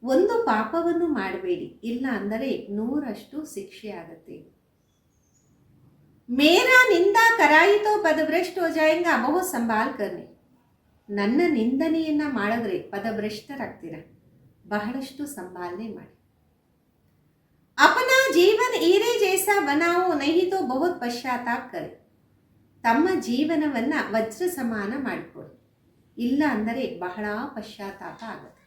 S1: ಒಂದು ಪಾಪವನ್ನು ಮಾಡಬೇಡಿ, ಇಲ್ಲ ಅಂದರೆ 100ರಷ್ಟು ಶಿಕ್ಷೆ ಆಗುತ್ತೆ. ಮೇರಾ ನಿಂದಾ ಕರಾಯಿ ತೋ ಪದಭ್ರಷ್ಟ ಹೋ ಜಾಯೇಗಾ, ಬಹುತ್ ಸಂಭಾಲ್ ಕರ್ನೆ. ನನ್ನ ನಿಂದನೆಯನ್ನ ಮಾಡಿದ್ರೆ ಪದಭ್ರಷ್ಟರಾಗ್ತೀರ, ಬಹಳಷ್ಟು ಸಂಭಾಲನೆ ಮಾಡಿ. ಅಪನಾ ಜೀವನ ಈರೆ ಜೈಸಾ ಬನಾವೋ ನಹಿ ತೋ ಬಹುತ್ ಪಶ್ಚಾತ್ತಾಪ ಕರೆ. ತಮ್ಮ ಜೀವನವನ್ನ ವಜ್ರ ಸಮಾನ ಮಾಡಿಕೊಡಿ, ಇಲ್ಲ ಅಂದರೆ ಬಹಳ ಪಶ್ಚಾತ್ತಾಪ ಆಗುತ್ತೆ.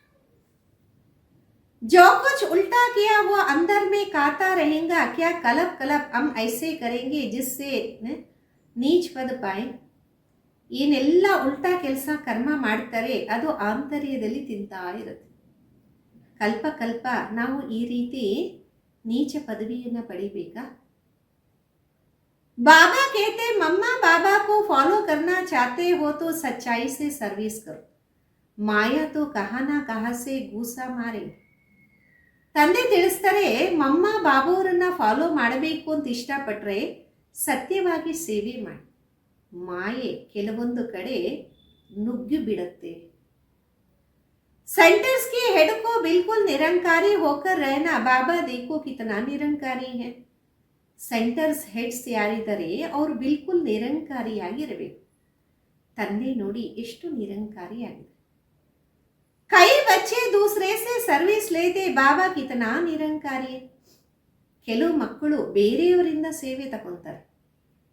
S1: जो कुछ उल्टा किया वो अंदर में खाता रहेगा, क्या कलप कलप हम ऐसे करेंगे जिससे नीच पद पाए. ಏನೆಲ್ಲ ಉಲ್ಟಾ ಕೆಲಸ ಕರ್ಮ ಮಾಡ್ತಾರೆ ಅದು ಆಂತರ್ಯದಲ್ಲಿ ತಿಂತಾ ಇರುತ್ತೆ. ಕಲ್ಪ ಕಲ್ಪ ನಾವು ಈ ರೀತಿ ನೀಚ ಪದವಿಯನ್ನು ಪಡಿಬೇಕಾ? बाबा कहते मम्मा बाबा को फॉलो करना चाहते हो तो सच्चाई से सर्विस करो, माया तो कहाँ ना कहाँ से गूसा मारे. ತಂದೆ ತಿಳಿಸ್ತಾರೆ, ಮಮ್ಮ ಬಾಬುವರನ್ನ ಫಾಲೋ ಮಾಡಬೇಕು ಅಂತ ಇಷ್ಟಪಟ್ರೆ ಸತ್ಯವಾಗಿ ಸೇವೆ ಮಾಡಿ, ಮಾಯೆ ಕೆಲವೊಂದು ಕಡೆ ನುಗ್ಗಿ ಬಿಡುತ್ತೆ. सेंटर्स के हेड को बिल्कुल निरंकारी होकर रहना, बाबा देखो कितना निरंकारी है. ಸೆಂಟರ್ಸ್ ಹೆಡ್ಸ್ ಯಾರಿದ್ದಾರೆ ಅವರು ಬಿಲ್ಕುಲ್ ನಿರಂಕಾರಿಯಾಗಿರಬೇಕು. ತಂದೆ ನೋಡಿ ಎಷ್ಟು ನಿರಂಕಾರಿಯಾಗಿದೆ. ಕೈ ಬಚ್ಚೆ ದೂಸರೆ ಸೆ ಸರ್ವಿಸ್ ಲೇತೆ, ಬಾಬಾ ಕಿತನಾ ನಿರಂಕಾರಿ. ಕೆಲವು ಮಕ್ಕಳು ಬೇರೆಯವರಿಂದ ಸೇವೆ ತಗೊಂತಾರೆ,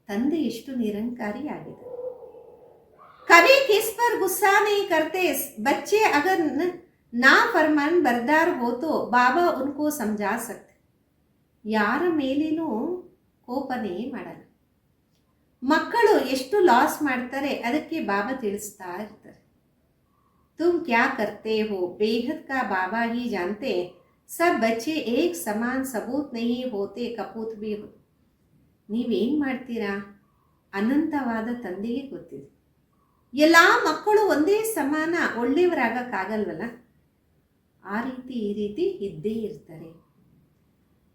S1: ತಂದೆ ಎಷ್ಟು ನಿರಂಕಾರಿಯಾಗಿದೆ. कभी किस पर गुस्सा नहीं करते, बच्चे अगर ना फरमान बरदार हो तो बाबा उनको समझा सकते. ಯಾರ ಮೇಲೇನೂ ಕೋಪನೇ ಮಾಡಲ್ಲ. ಮಕ್ಕಳು ಎಷ್ಟು ಲಾಸ್ ಮಾಡ್ತಾರೆ ಅದಕ್ಕೆ ಬಾಬಾ ತಿಳಿಸ್ತಾ ಇರ್ತಾರೆ. ತುಮ್ ಕ್ಯಾ ಕರ್ತೆ ಹೋ ಬೇಹದ್ ಕಾ ಬಾಬಾ ಹಿ ಜಾನ್ತೆ, ಸಬ್ ಬಚ್ಚೆ ಏಕ್ ಸಮಾನ್ ಸಬೂತ್ ನಹಿ ಹೋತೆ ಕಪೂತ್ ಬಿ ಹೋ. ನೀವೇನು ಮಾಡ್ತೀರಾ ಅನಂತವಾದ ತಂದೆಗೆ ಗೊತ್ತಿದೆ. ಎಲ್ಲ ಮಕ್ಕಳು ಒಂದೇ ಸಮಾನ ಒಳ್ಳೆಯವರಾಗಕ್ಕಾಗಲ್ವಲ್ಲ, ಆ ರೀತಿ ಈ ರೀತಿ ಇದ್ದೇ ಇರ್ತಾರೆ.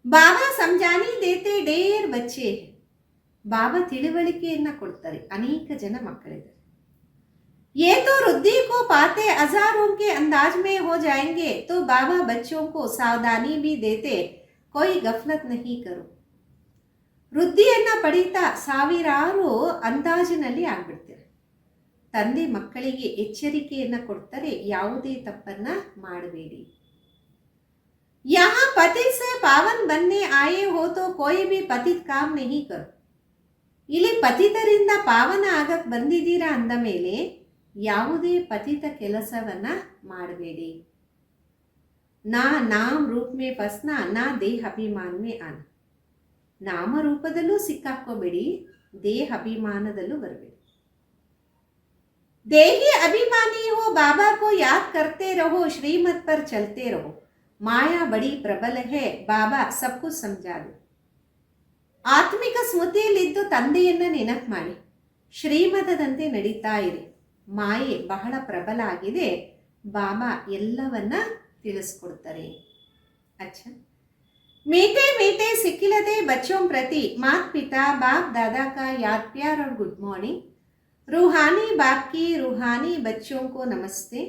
S1: ಬಾಬಾ ಸಮಜಾನಿ ದೇತೆ ಡೇರ್ ಬಚ್ಚೆ, ಬಾಬಾ ತಿಳುವಳಿಕೆಯನ್ನ ಕೊಡ್ತಾರೆ, ಅನೇಕ ಜನ ಮಕ್ಕಳಿದ್ದಾರೆ. ये तो रुद्धि को पाते हजारों के अंदाज में हो जाएंगे, तो बाबा बच्चों को सावधानी भी देते, कोई गफलत नहीं करो. ವೃದ್ಧಿಯನ್ನ ಪಡೀತಾ ಸಾವಿರಾರು ಅಂದಾಜಿನಲ್ಲಿ ಆಗ್ಬಿಡ್ತಾರೆ. ತಂದೆ ಮಕ್ಕಳಿಗೆ ಎಚ್ಚರಿಕೆಯನ್ನ ಕೊಡ್ತಾರೆ, ಯಾವುದೇ ತಪ್ಪನ್ನ ಮಾಡಬೇಡಿ. यहाँ पतित से पावन बनने आए हो तो कोई भी पतित काम नहीं करो. ಇಲ್ಲಿ ಪತಿತರಿಂದ ಪಾವನ ಆಗಕ್ ಬಂದಿದ್ದೀರಾ ಅಂದ ಮೇಲೆ ಯಾವುದೇ ಪತಿತ ಕೆಲಸವನ್ನ ಮಾಡಬೇಡಿ. ನಾ ನಾಮ್ ರೂಪ ಮೇ ಫಸ್ನಾ, ನಾ ದೇಹ ಅಭಿಮಾನ ಮೇ ಆನ. ನಾಮರೂಪದಲ್ಲೂ ಸಿಕ್ಕಾಕೋಬೇಡಿ, ದೇಹ ಅಭಿಮಾನದಲ್ಲೂ ಬರಬೇಡಿ. ದೇಹಿ ಅಭಿಮಾನಿ ಹೋ, ಬಾಬಾ ಕೋ ಯಾದ್ ಕರ್ತೆ ರಹೋ, ಶ್ರೀಮತ್ ಪರ್ ಚಲ್ತೆ ರಹೋ. ಮಾಯಾ ಬಡಿ ಪ್ರಬಲ ಹೇ, ಬಾಬಾ ಸಬ್ ಕುछ ಸಮಜಾ ದೇ. ಆತ್ಮಿಕ ಸ್ಮೃತಿಯಲ್ಲಿದ್ದು ತಂದೆಯನ್ನ ನೆನಪು ಮಾಡಿ, ಶ್ರೀಮತದಂತೆ ನಡೀತಾ ಇರಿ. ಮಾಯೆ ಬಹಳ ಪ್ರಬಲ ಆಗಿದೆ, ಬಾಬಾ ಎಲ್ಲವನ್ನ ತಿಳಿಸ್ಕೊಡ್ತಾರೆ. ಅಚ್ಚಾ, मीठे मीठे सिखिलते बच्चों प्रति माता पिता बाप दादा का याद प्यार और गुड मॉर्निंग. रूहानी बाप की रूहानी बच्चों को नमस्ते.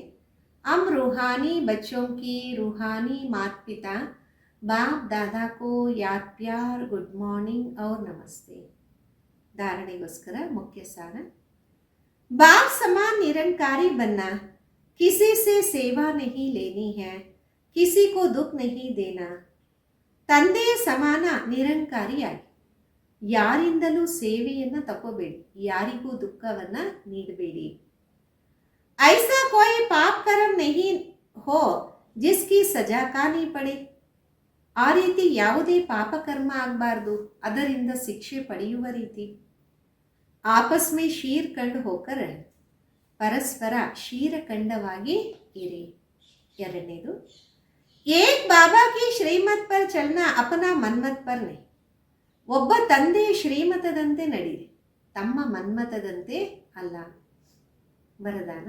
S1: हम रूहानी बच्चों की रूहानी माता पिता बाप दादा को याद प्यार गुड मॉर्निंग और नमस्ते. धारणेಗೋಸ್ಕರ मुख्य सार, बाप समान निरंकारी बनना, किसी से सेवा नहीं लेनी है, किसी को दुख नहीं देना, ತಂದೆಯ ಸಮಾನ ನಿರಂಕಾರಿಯಾಗಿ. ಯಾರಿಂದಲೂ ಸೇವೆಯನ್ನು ತಗೋಬೇಡಿ, ಯಾರಿಗೂ ದುಃಖವನ್ನ ನೀಡಬೇಡಿ. ಐಸಾ ಕೋಯಿ ಪಾಪ್ ಕರ್ಮ ನಹಿ ಹೋ ಜಿಸ್ಕಿ ಸಜಾ ಕಾನಿ ಪಡೆ. ಆ ರೀತಿ ಯಾವುದೇ ಪಾಪಕರ್ಮ ಆಗಬಾರ್ದು, ಅದರಿಂದ ಶಿಕ್ಷೆ ಪಡೆಯುವ ರೀತಿ. ಆಪಸ್ ಮೇ ಶೀರ್ಖಂಡ್ ಹೋಕರ, ಪರಸ್ಪರ ಶೀರಖಂಡವಾಗಿ ಇರಿ. ಎರಡನೇದು, ಏಕ್ ಬಾಬಾ ಕಿ ಶ್ರೀಮತ್ ಪರ್ ಚಲನಾ ಅಪನಾ ಮನ್ಮತ್ ಪರ್ ನಹಿ. ಒಬ್ಬ ತಂದೆಯ ಶ್ರೀಮತದಂತೆ ನಡೀರಿ, ತಮ್ಮ ಮನ್ಮತದಂತೆ ಅಲ್ಲ. ವರದಾನ,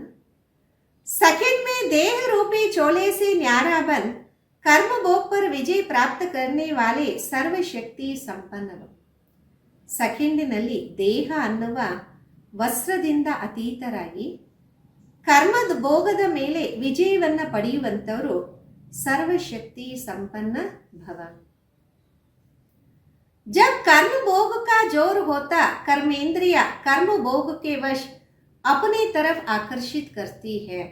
S1: सेकंड में देह रूपी चोले से न्यारा बन कर्म भोग पर विजय प्राप्त करने वाले सर्वशक्ति संपन्न. ಸೆಕೆಂಡಿನಲ್ಲಿ ದೇಹ ಅನ್ನುವ ವಸ್ತ್ರದಿಂದ ಅತೀತರಾಗಿ ಕರ್ಮದ ಭೋಗದ ಮೇಲೆ ವಿಜಯವನ್ನ ಪಡೆಯುವಂತವರು ಸರ್ವಶಕ್ತಿ ಸಂಪನ್ನ ಭವ. जब कर्म भोग का जोर होता कर्मेंद्रिय कर्म भोग के वश अपनी तरफ आकर्षित करती है.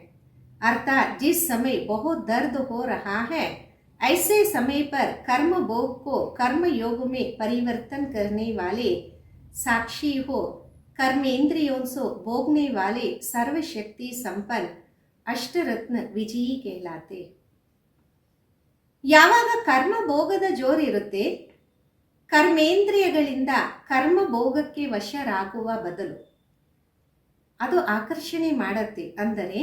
S1: अर्थात जिस समय बहुत दर्द हो रहा है ऐसे समय पर कर्म भोग को कर्म योग में परिवर्तन करने वाले साक्षी हो कर्मेंद्रियों से भोगने वाले सर्वशक्ति संपन्न अष्टरत्न विजयी कहलाते. ಯಾವಾಗ ಕರ್ಮ ಭೋಗದ ಜೋರಿರುತ್ತೆ, ಕರ್ಮೇಂದ್ರಿಯಗಳಿಂದ ಕರ್ಮ ಭೋಗಕ್ಕೆ ವಶರಾಗುವ ಬದಲು ಅದು ಆಕರ್ಷಣೆ ಮಾಡತ್ತೆ. ಅಂದರೆ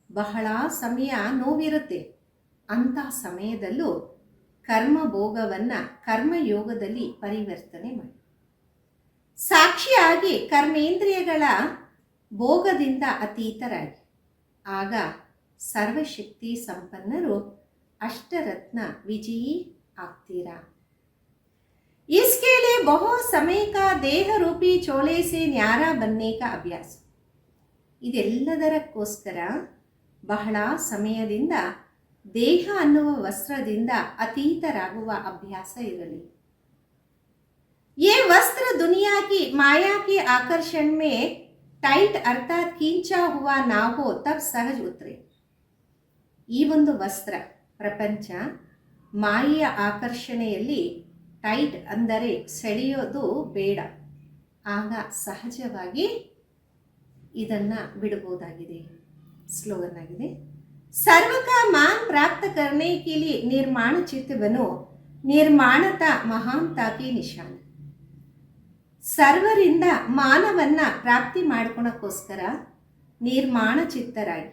S1: ಬಹಳ ಸಮಯ ನೋವಿರುತ್ತೆ, ಅಂಥ ಸಮಯದಲ್ಲೂ ಕರ್ಮ ಭೋಗವನ್ನ ಕರ್ಮಯೋಗದಲ್ಲಿ ಪರಿವರ್ತನೆ ಮಾಡಿ ಸಾಕ್ಷಿಯಾಗಿ ಕರ್ಮೇಂದ್ರಿಯಗಳ ಭೋಗದಿಂದ ಅತೀತರಾಗಿ, ಆಗ ಸರ್ವಶಕ್ತಿ ಸಂಪನ್ನರು अष्टरत्न विजयी ಆಗ್ತೀರಾ. इसके लिए बहुत समय का देह रूपी चोले से न्यारा बनने का अभ्यास. ಇದೆಲ್ಲದರಕ್ಕೋಸ್ಕರ ಬಹಳ ಸಮಯದಿಂದ ದೇಹ ಅನ್ನುವ ವಸ್ತ್ರದಿಂದ ಅತೀತರಾಗುವ ಅಭ್ಯಾಸ ಇರಲಿ. ये वस्त्र दुनिया की माया के आकर्षण में टाइट अर्थात खींचा हुआ ना हो तब सहज उतरे. ಈ ಒಂದು ವಸ್ತ್ರ ಪ್ರಪಂಚ ಮಾಯೆಯ ಆಕರ್ಷಣೆಯಲ್ಲಿ ಟೈಟ್ ಅಂದರೆ ಸೆಳೆಯೋದು ಬೇಡ, ಆಗ ಸಹಜವಾಗಿ ಇದನ್ನ ಬಿಡಬಹುದಾಗಿದೆ. ಸ್ಲೋಗನ್ ಆಗಿದೆ, ಸರ್ವ ಕಾ ಮಾನ್ ಪ್ರಾಪ್ತ ಕರ್ನೆ ಕೆ ಲಿಯೆ ನಿರ್ಮಾಣ ಚಿತ್ತ ಬನೋ ನಿರ್ಮಾಣತಾ ಮಹಾಂತಾ ಕಿ ನಿಶಾನ. ಸರ್ವರಿಂದ ಮಾನವನ್ನ ಪ್ರಾಪ್ತಿ ಮಾಡ್ಕೊಳಕ್ಕೋಸ್ಕರ ನಿರ್ಮಾಣ ಚಿತ್ತರಾಗಿ,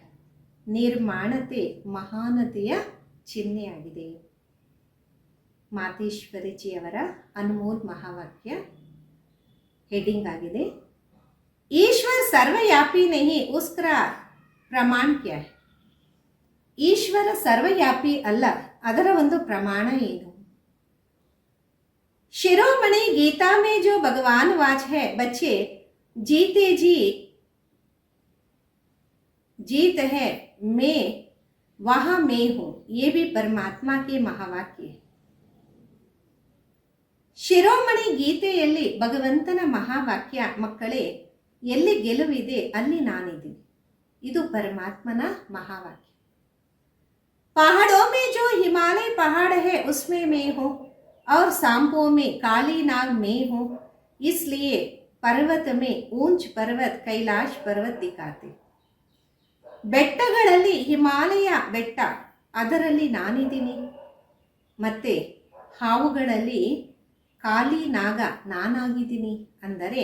S1: ನಿರ್ಮಾಣತೆ ಮಹಾನತೆಯ ಚಿಹ್ನೆಯಾಗಿದೆ. ಮಾತೇಶ್ವರಿಜಿಯವರ ಅನ್ಮೋಲ್ ಮಹಾವಾಕ್ಯ. ಹೆಡಿಂಗ್ ಆಗಿದೆ, ಈಶ್ವರ ಸರ್ವವ್ಯಾಪಿ ನಹಿ ಉಸ್ಕರ ಪ್ರಮಾಣ ಕ್ಯಾ ಹೈ. ಈಶ್ವರ ಸರ್ವವ್ಯಾಪಿ ಅಲ್ಲ, ಅದರ ಒಂದು ಪ್ರಮಾಣ ಏನು? ಶಿರೋಮಣಿ ಗೀತಾ ಮೇ ಜೋ ಭಗವಾನ್ ವಾಚ್ ಹೈ, ಬಚ್ಚೆ ಜೀತೆ ಜಿ जीत है मैं वहां मैं हूं, ये भी परमात्मा के महावाक्य है. ಶಿರೋಮಣಿ ಗೀತೆಯಲ್ಲಿ ಭಗವಂತನ ಮಹಾವಾಕ್ಯ, ಮಕ್ಕಳೇ ಎಲ್ಲಿ ಗೆಲುವಿದೆ ಅಲ್ಲಿ ನಾನಿದ್ದೀನಿ, ಇದು ಪರಮಾತ್ಮನ ಮಹಾವಾಕ್ಯ. पहाड़ों में जो हिमालय पहाड़ है उसमें मैं हूं और सांपों में काली नाग मैं हूं, इसलिए पर्वत में ऊंच पर्वत कैलाश पर्वत दिखाते. ಬೆಟ್ಟಗಳಲ್ಲಿ ಹಿಮಾಲಯ ಬೆಟ್ಟ, ಅದರಲ್ಲಿ ನಾನಿದ್ದೀನಿ. ಮತ್ತೆ ಹಾವುಗಳಲ್ಲಿ ಕಾಲಿ ನಾಗ ನಾನಾಗಿದ್ದೀನಿ. ಅಂದರೆ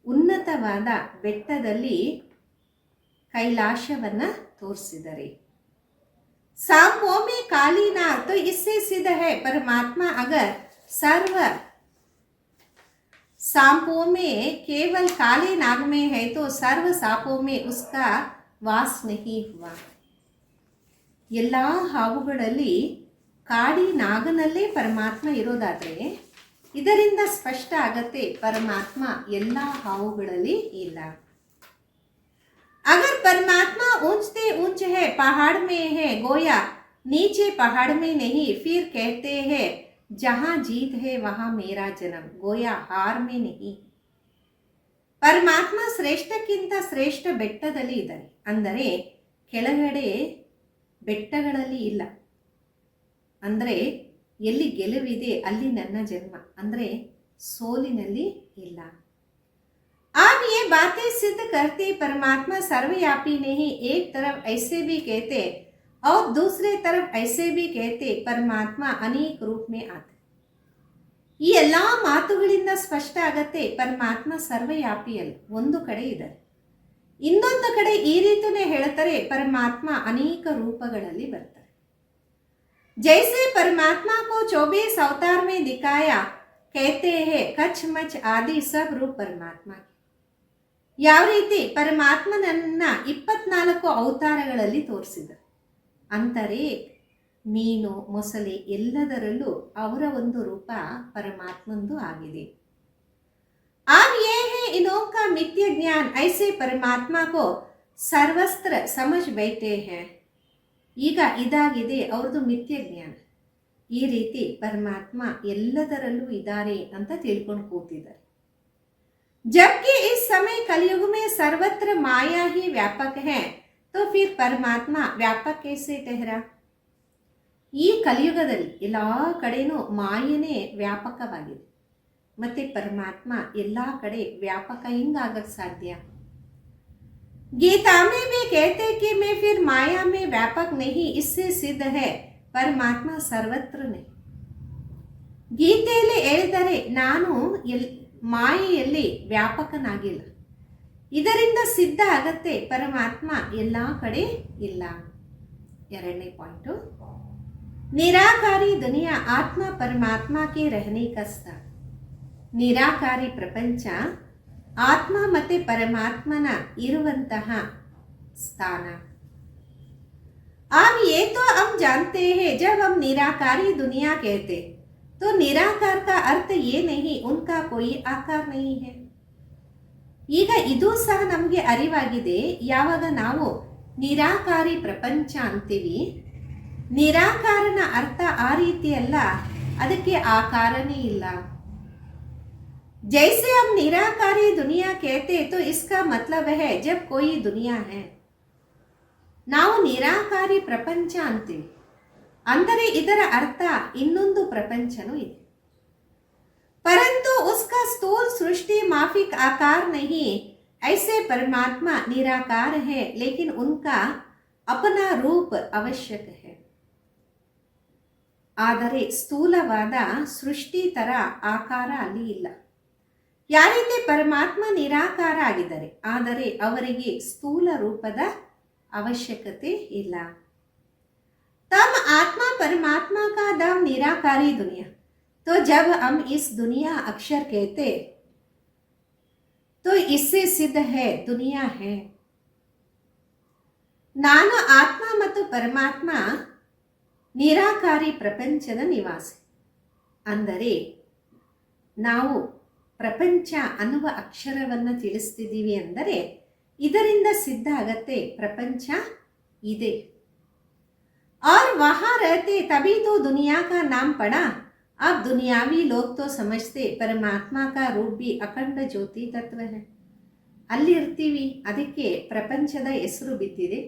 S1: ಉನ್ನತವಾದ ಬೆಟ್ಟದಲ್ಲಿ ಕೈಲಾಶವನ್ನ ತೋರಿಸಿದರೆ. सांपों में काली नाग, तो इससे सिद्ध है परमात्मा अगर सर्व सांपों में केवल काले नाग में है तो सर्व सांपों में उसका ವಾಸ್ ನಹಿ ಹುವಾ. ಎಲ್ಲ ಹಾವುಗಳಲ್ಲಿ ಕಾಡಿ ನಾಗನಲ್ಲೇ ಪರಮಾತ್ಮ ಇರೋದಾದರೆ ಇದರಿಂದ ಸ್ಪಷ್ಟ ಆಗತ್ತೆ ಪರಮಾತ್ಮ ಎಲ್ಲ ಹಾವುಗಳಲ್ಲಿ ಇಲ್ಲ. अगर परमात्मा ऊंचते ऊंच है पहाड़ में है गोया नीचे पहाड़ में नहीं, फिर कहते हैं जहां जीत है वहां मेरा जन्म, गोया हार में नहीं. ಪರಮಾತ್ಮ ಶ್ರೇಷ್ಠಕ್ಕಿಂತ ಶ್ರೇಷ್ಠ ಬೆಟ್ಟದಲ್ಲಿ ಇದ್ದಾನೆ, ಅಂದರೆ ಕೆಳಗಡೆ ಬೆಟ್ಟಗಳಲ್ಲಿ ಇಲ್ಲ. ಅಂದರೆ ಎಲ್ಲಿ ಗೆಲುವಿದೆ ಅಲ್ಲಿ ನನ್ನ ಜನ್ಮ, ಅಂದರೆ ಸೋಲಿನಲ್ಲಿ ಇಲ್ಲ. आप ये बातें सिद्ध करते परमात्मा सर्वव्यापी नहीं, एक तरफ ऐसे भी कहते और दूसरे तरफ ऐसे भी कहते परमात्ಮ ಅನೇಕ ರೂಪ में आते. ಈ ಎಲ್ಲ ಮಾತುಗಳಿಂದ ಸ್ಪಷ್ಟ ಆಗತ್ತೆ ಪರಮಾತ್ಮ ಸರ್ವವ್ಯಾಪಿಯಲ್ಲ, ಒಂದು ಕಡೆ ಇದ್ದಾರೆ. ಇನ್ನೊಂದು ಕಡೆ ಈ ರೀತಿನೇ ಹೇಳ್ತಾರೆ ಪರಮಾತ್ಮ ಅನೇಕ ರೂಪಗಳಲ್ಲಿ ಬರ್ತಾರೆ. ಜೈಸೆ ಪರಮಾತ್ಮ ಕೋ 24 अवतार में दिखाया कहते हैं कच मच आदि सब रूप परमात्मा. ಯಾವ ರೀತಿ ಪರಮಾತ್ಮನನ್ನ 24 ಅವತಾರಗಳಲ್ಲಿ ತೋರಿಸಿದರು. ಅಂತಾರೆ ಮೀನು, ಮೊಸಳೆ ಎಲ್ಲದರಲ್ಲೂ ಅವರ ಒಂದು ರೂಪ ಪರಮಾತ್ಮಂದು ಆಗಿದೆ. अब ये है इनों का मिथ्या ज्ञान, ऐसे परमात्मा को सर्वस्त्र समझ बैठे हैं. ಈಗ ಇದಾಗಿದೆ ಅವ್ರದ್ದು ಮಿಥ್ಯ ಜ್ಞಾನ. ಈ ರೀತಿ ಪರಮಾತ್ಮ ಎಲ್ಲದರಲ್ಲೂ ಇದ್ದಾರೆ ಅಂತ ತಿಳ್ಕೊಂಡು ಕೂತಿದ್ದಾರೆ. जबकि इस समय कलयुग में सर्वत्र माया ही व्यापक है, तो फिर परमात्मा व्यापक कैसे ठहरा? ಈ ಕಲಿಯುಗದಲ್ಲಿ ಎಲ್ಲ ಕಡೆನೂ ಮಾಯನೇ ವ್ಯಾಪಕವಾಗಿದೆ, ಮತ್ತೆ ಪರಮಾತ್ಮ ಎಲ್ಲ ಕಡೆ ವ್ಯಾಪಕ ಹಿಂಗಾಗಕ್ಕೆ ಸಾಧ್ಯ? गीता में भी कहते कि मैं फिर माया में व्यापक नहीं, इससे सिद्ध है परमात्मा सर्वत्र नहीं. ಗೀತೆಯಲ್ಲಿ ಹೇಳಿದರೆ ನಾನು ಮಾಯೆಯಲ್ಲಿ ವ್ಯಾಪಕನಾಗಿಲ್ಲ, ಇದರಿಂದ ಸಿದ್ಧ ಆಗತ್ತೆ ಪರಮಾತ್ಮ ಎಲ್ಲ ಕಡೆ ಇಲ್ಲ. ಎರಡನೇ ಪಾಯಿಂಟು, ನಿರಾಕಾರಿ ದುನಿಯಾ ಆತ್ಮ ಪರಮಾತ್ಮ ಕೆ रहने का ಸ್ಥಳ. ನಿರಾಕಾರಿ ಪ್ರಪಂಚ ಆತ್ಮ ಮತ್ತು ಪರಮಾತ್ಮನ ಇರುವಂತಹ ಸ್ಥಾನ. अब ये तो हम जानते हैं जब हम निराकारी दुनिया कहते तो निराकार का अर्थ ये नहीं उनका कोई आकार नहीं है. ಈಗ ಇದು ಸಹ ನಮಗೆ ಅರಿವಾಗಿದೆ. ಯಾವಾಗ ನಾವು ನಿರಾಕಾರಿ ಪ್ರಪಂಚ ಅಂತೀವಿ, ನಿರಾಕಾರನ ಅರ್ಥ ಆ ರೀತಿ ಅಲ್ಲ, ಅದಕ್ಕೆ ಆಕಾರನೇ ಇಲ್ಲ. जैसे हम निराकारी दुनिया कहते तो इसका मतलब है जब कोई दुनिया है. ನಾವು ನಿರಾಕಾರಿ ಪ್ರಪಂಚ ಅಂತೀವಿ ಅಂದರೆ ಇದರ ಅರ್ಥ ಇನ್ನೊಂದು ಪ್ರಪಂಚನೂ ಇದೆ. परंतु उसका स्थूल सृष्टि माफिक आकार नहीं, ऐसे परमात्मा निराकार है लेकिन उनका अपना रूप आवश्यक है. ಆದರೆ ಸ್ಥೂಲವಾದ ಸೃಷ್ಟಿ ತರ ಆಕಾರ ಅಲ್ಲಿ ಇಲ್ಲ. ಯಾವ ರೀತಿ ಪರಮಾತ್ಮ ನಿರಾಕಾರ ಆಗಿದ್ದಾರೆ, ಆದರೆ ಅವರಿಗೆ ಸ್ಥೂಲ ರೂಪದ ಅವಶ್ಯಕತೆ ಇಲ್ಲ. तब आत्मा परमात्मा का दाम निराकारी दुनिया. तो जब हम इस दुनिया अक्षर कहते तो इससे सिद्ध है दुनिया है. ನಾನು ಆತ್ಮ ಮತ್ತು ಪರಮಾತ್ಮ ನಿರಾಕಾರಿ ಪ್ರಪಂಚದ ನಿವಾಸಿ. ಅಂದರೆ ನಾವು ಪ್ರಪಂಚ ಅನ್ನುವ ಅಕ್ಷರವನ್ನು ತಿಳಿಸ್ತಿದ್ದೀವಿ ಅಂದರೆ ಇದರಿಂದ ಸಿದ್ಧ ಆಗತ್ತೆ ಪ್ರಪಂಚ ಇದೆ. और वहाँ रहते तभी तो दुनिया का नाम पड़ा. अब दुनियावी लोग तो समझते परमात्मा का रूप भी अखंड ज्योति तत्व है. ಅಲ್ಲಿ ಇರ್ತೀವಿ, ಅದಕ್ಕೆ ಪ್ರಪಂಚದ ಹೆಸರು ಬಿದ್ದಿದೆ.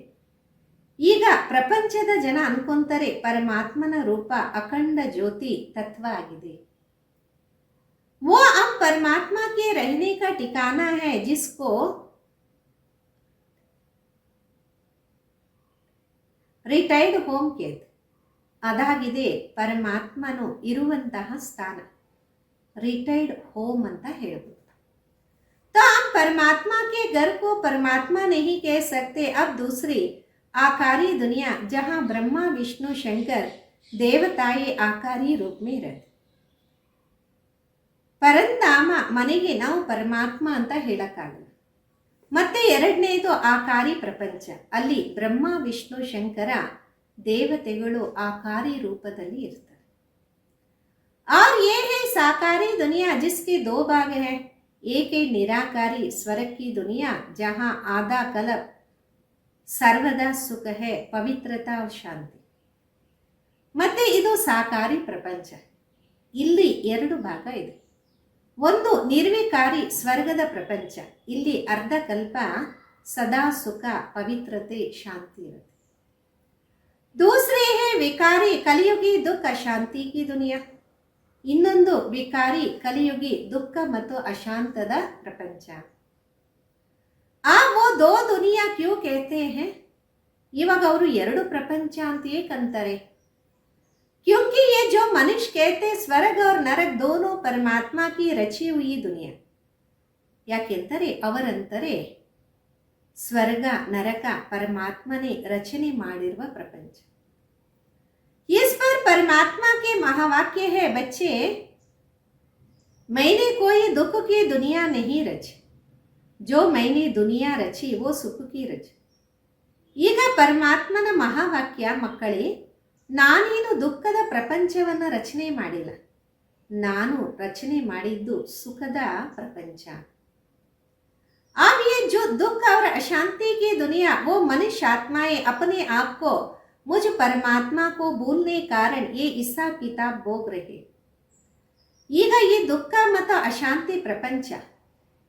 S1: ಈಗ ಪ್ರಪಂಚದ ಜನ ಅನ್ಕೊಂತಾರೆ ಪರಮಾತ್ಮನ ರೂಪ ಅಖಂಡ ಜ್ಯೋತಿ ತತ್ವ ಆಗಿದೆ. वो अब परमात्मा के रहने का ठिकाना है जिसको ರಿಟೈರ್ಡ್ ಹೋಮ್ ಕೇತ್. ಅದಾಗಿದೆ ಪರಮಾತ್ಮನು ಇರುವಂತಹ ಸ್ಥಾನ, ರಿಟೈರ್ಡ್ ಹೋಮ್ ಅಂತ ಹೇಳ್ಬೋದು. तो हम परमात्मा के घर को परमात्मा नहीं कह सकते. अब दूसरी आकारी दुनिया जहाँ ब्रह्मा विष्णु शंकर देवताएं आकारी रूप में रहते. ಪರಂಧಾಮ ಮನೆಗೆ ನಾವು ಪರಮಾತ್ಮ ಅಂತ ಹೇಳಕ್ಕಾಗಲ್ಲ. ಮತ್ತೆ ಎರಡನೇದು ಆಕಾರಿ ಪ್ರಪಂಚ, ಅಲ್ಲಿ ಬ್ರಹ್ಮ ವಿಷ್ಣು ಶಂಕರ ದೇವತೆಗಳು ಆಕಾರಿ ರೂಪದಲ್ಲಿ ಇರ್ತಾರೆ. और ये है साकारी दुनिया जिसके दो भाग है. एक है निराकारी स्वर की दुनिया जहाँ आधा कल्प सर्वदा सुख है, पवित्रता और शांति. ಮತ್ತೆ ಇದು ಸಾಕಾರಿ ಪ್ರಪಂಚ, ಇಲ್ಲಿ ಎರಡು ಭಾಗ ಇದೆ. ಒಂದು ನಿರ್ವಿಕಾರಿ ಸ್ವರ್ಗದ ಪ್ರಪಂಚ, ಇಲ್ಲಿ ಅರ್ಧ ಕಲ್ಪ ಸದಾ ಸುಖ, ಪವಿತ್ರತೆ, ಶಾಂತಿ ಇರುತ್ತೆ. दूसरी है विकारी कलियुगी दुख अशांति की दुनिया. ಇನ್ನೊಂದು ವಿಕಾರಿ ಕಲಿಯುಗಿ ದುಃಖ ಮತ್ತು ಅಶಾಂತದ ಪ್ರಪಂಚ. ಆ वो दो दुनिया क्यों कहते हैं? ಇವಾಗ ಅವರು ಎರಡು ಪ್ರಪಂಚ ಅಂತ ಏಕಂತಾರೆ? क्योंकि ये जो मनुष्य कहते स्वर्ग और नरक दोनों परमात्मा की रची हुई दुनिया. ಯಾಕೆಂದರೆ ಅವರಂತಾರೆ ಸ್ವರ್ಗ ನರಕ ಪರಮಾತ್ಮನೇ ರಚನೆ ಮಾಡಿರುವ ಪ್ರಪಂಚ. इस पर परमात्मा के महावाक्य है बच्चे, मैंने कोई दुख की दुनिया नहीं रची, जो मैंने दुनिया रची वो सुख की रची. ಈಗ ಪರಮಾತ್ಮನ ಮಹಾವಾಕ್ಯ ಮಕ್ಕಳೇ, ನಾನೇನು ದುಃಖದ ಪ್ರಪಂಚವನ್ನು ರಚನೆ ಮಾಡಿಲ್ಲ, ನಾನು ರಚನೆ ಮಾಡಿದ್ದು ಸುಖದ ಪ್ರಪಂಚ. अब ये जो दुख और अशांति की दुनिया वो मनुष्य आत्माएं अपने आप को मुझ परमात्मा को भूलने कारण ये हिसाब किताब भोग रहे. ಈಗ ಈ ದುಃಖ ಮತ್ತು ಅಶಾಂತಿ ಪ್ರಪಂಚ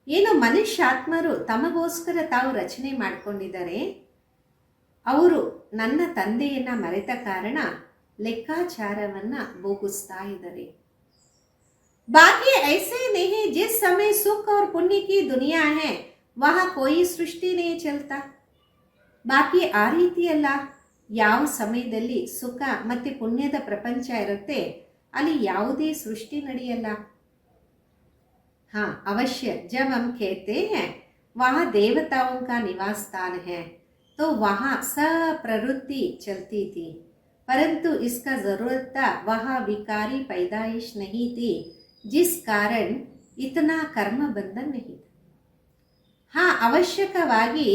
S1: ಏನು ಮನುಷ್ಯಾತ್ಮರು ತಮಗೋಸ್ಕರ ತಾವು ರಚನೆ ಮಾಡಿಕೊಂಡಿದ್ದಾರೆ, ಅವರು ನನ್ನ ತಂದೆಯನ್ನ ಮರೆತ ಕಾರಣ ಲೆಕ್ಕಾಚಾರವನ್ನ ಭೋಗಿಸ್ತಾ ಇದ್ದಾರೆ. बाकी ऐसे नहीं जिस समय सुख और पुण्य की दुनिया है वहाँ कोई सृष्टि नहीं चलता. ಬಾಕಿ ಆ ರೀತಿಯಲ್ಲ, ಯಾವ ಸಮಯದಲ್ಲಿ ಸುಖ ಮತ್ತು ಪುಣ್ಯದ ಪ್ರಪಂಚ ಇರುತ್ತೆ ಅಲ್ಲಿ ಯಾವುದೇ ಸೃಷ್ಟಿ ನಡೆಯಲ್ಲ. हाँ अवश्य जब हम कहते हैं वहाँ देवताओं का निवास स्थान है तो वहाँ सब प्रवृत्ति चलती थी, परंतु इसका जरूरत था वहाँ विकारी पैदाइश नहीं थी जिस कारण इतना कर्म बंधन नहीं. हाँ ಅವಶ್ಯಕವಾಗಿ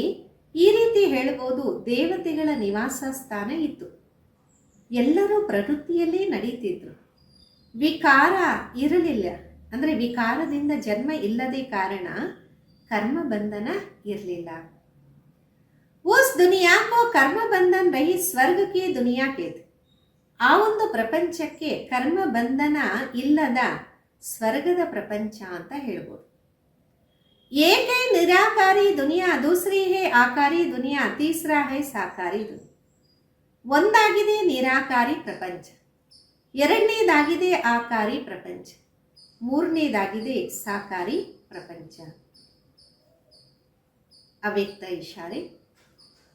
S1: ಈ ರೀತಿ ಹೇಳ್ಬೋದು, ದೇವತೆಗಳ ನಿವಾಸ ಸ್ಥಾನ ಇತ್ತು, ಎಲ್ಲರೂ ಪ್ರವೃತ್ತಿಯಲ್ಲೇ ನಡೀತಿದ್ರು, ವಿಕಾರ ಇರಲಿಲ್ಲ. ಅಂದರೆ ವಿಕಾರದಿಂದ ಜನ್ಮ ಇಲ್ಲದೆ ಕಾರಣ ಕರ್ಮ ಬಂಧನ ಇರಲಿಲ್ಲ. उस दुनिया को कर्म बंधन रही स्वर्ग की दुनिया कहते. ಆ ಒಂದು ಪ್ರಪಂಚಕ್ಕೆ ಕರ್ಮ ಬಂಧನ ಇಲ್ಲದ ಸ್ವರ್ಗದ ಪ್ರಪಂಚ ಅಂತ ಹೇಳ್ಬೋದು. एक है निराकारी दुनिया, दूसरी है आकारी दुनिया, तीसरा है साकारी दुनिया. ಒಂದಾಗಿದೆ ನಿರಾಕಾರಿ ಪ್ರಪಂಚ, ಎರಡನೇದಾಗಿದೆ ಆಕಾರಿ ಪ್ರಪಂಚ, ಮೂರನೇದಾಗಿದೆ ಸಾಕಾರಿ ಪ್ರಪಂಚ. ಅವ್ಯಕ್ತ ಇಶಾರೆ.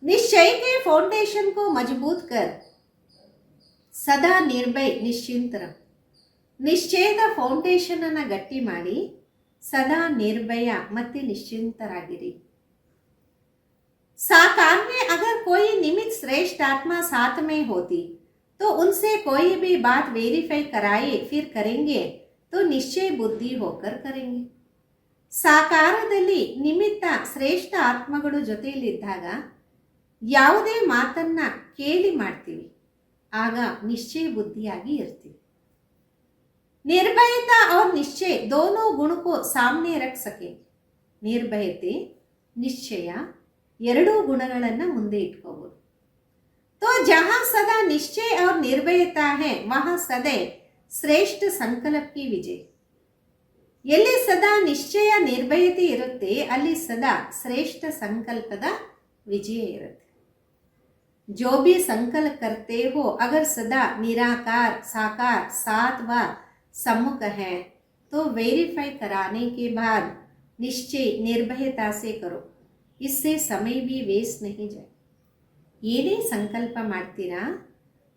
S1: निश्चय के फाउंडेशन को मजबूत कर सदा निर्भय निश्चिंतर. ನಿಶ್ಚಯದ ಫೌಂಡೇಶನ್ ಅನ್ನು ಗಟ್ಟಿ ಮಾಡಿ ಸದಾ ನಿರ್ಭಯ ಮತ್ತು ನಿಶ್ಚಿಂತರಾಗಿರಿ. साकार में अगर कोई निमित्त श्रेष्ठ आत्मा साथ में होती तो उनसे कोई भी बात वेरीफाई कराए फिर करेंगे तो निश्चय बुद्धि होकर करेंगे. ಸಾಕಾರದಲ್ಲಿ ನಿಮಿತ್ತ ಶ್ರೇಷ್ಠ ಆತ್ಮಗಳು ಜೊತೆಯಲ್ಲಿದ್ದಾಗ ಯಾವುದೇ ಮಾತನ್ನ ಕೇಳಿ ಮಾಡ್ತೀವಿ, ಆಗ ನಿಶ್ಚಯ ಬುದ್ಧಿಯಾಗಿ ಇರ್ತೀವಿ. निर्भयता और निश्चय दोनों गुण को सामने रख सके. ನಿರ್ಭಯತೆ ನಿಶ್ಚಯ ಎರಡೂ ಗುಣಗಳನ್ನು ಮುಂದೆ ಇಟ್ಕೋಬಹುದು. तो जहाँ सदा निश्चय और निर्भयता है वहाँ सदैव श्रेष्ठ संकल्प की विजय. ಎಲ್ಲಿ ಸದಾ ನಿಶ್ಚಯ ನಿರ್ಭಯತೆ ಇರುತ್ತೆ ಅಲ್ಲಿ ಸದಾ ಶ್ರೇಷ್ಠ ಸಂಕಲ್ಪದ ವಿಜಯ ಇರುತ್ತೆ. जो भी संकल्प करते हो अगर सदा निराकार साकार साथ व सम्मुख है तो वेरीफाई कराने के बाद निश्चय निर्भयता से करो, इससे समय भी वेस्ट नहीं जाए. ಏನೇ ಸಂಕಲ್ಪ ಮಾಡ್ತೀರಾ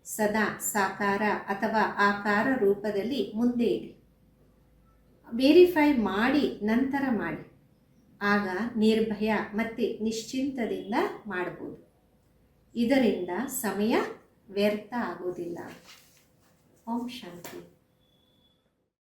S1: ಸದಾ ಸಾಕಾರ ಅಥವಾ ಆಕಾರ ರೂಪದಲ್ಲಿ ಮುಂದೆ ಇಡಿ, ವೆರಿಫೈ ಮಾಡಿ ನಂತರ ಮಾಡಿ, ಆಗ ನಿರ್ಭಯ ಮತ್ತು ನಿಶ್ಚಿಂತದಿಂದ ಮಾಡಬಹುದು. ಇದರಿಂದ ಸಮಯ ವ್ಯರ್ಥ ಆಗೋದಿಲ್ಲ. ಓಂ ಶಾಂತಿ.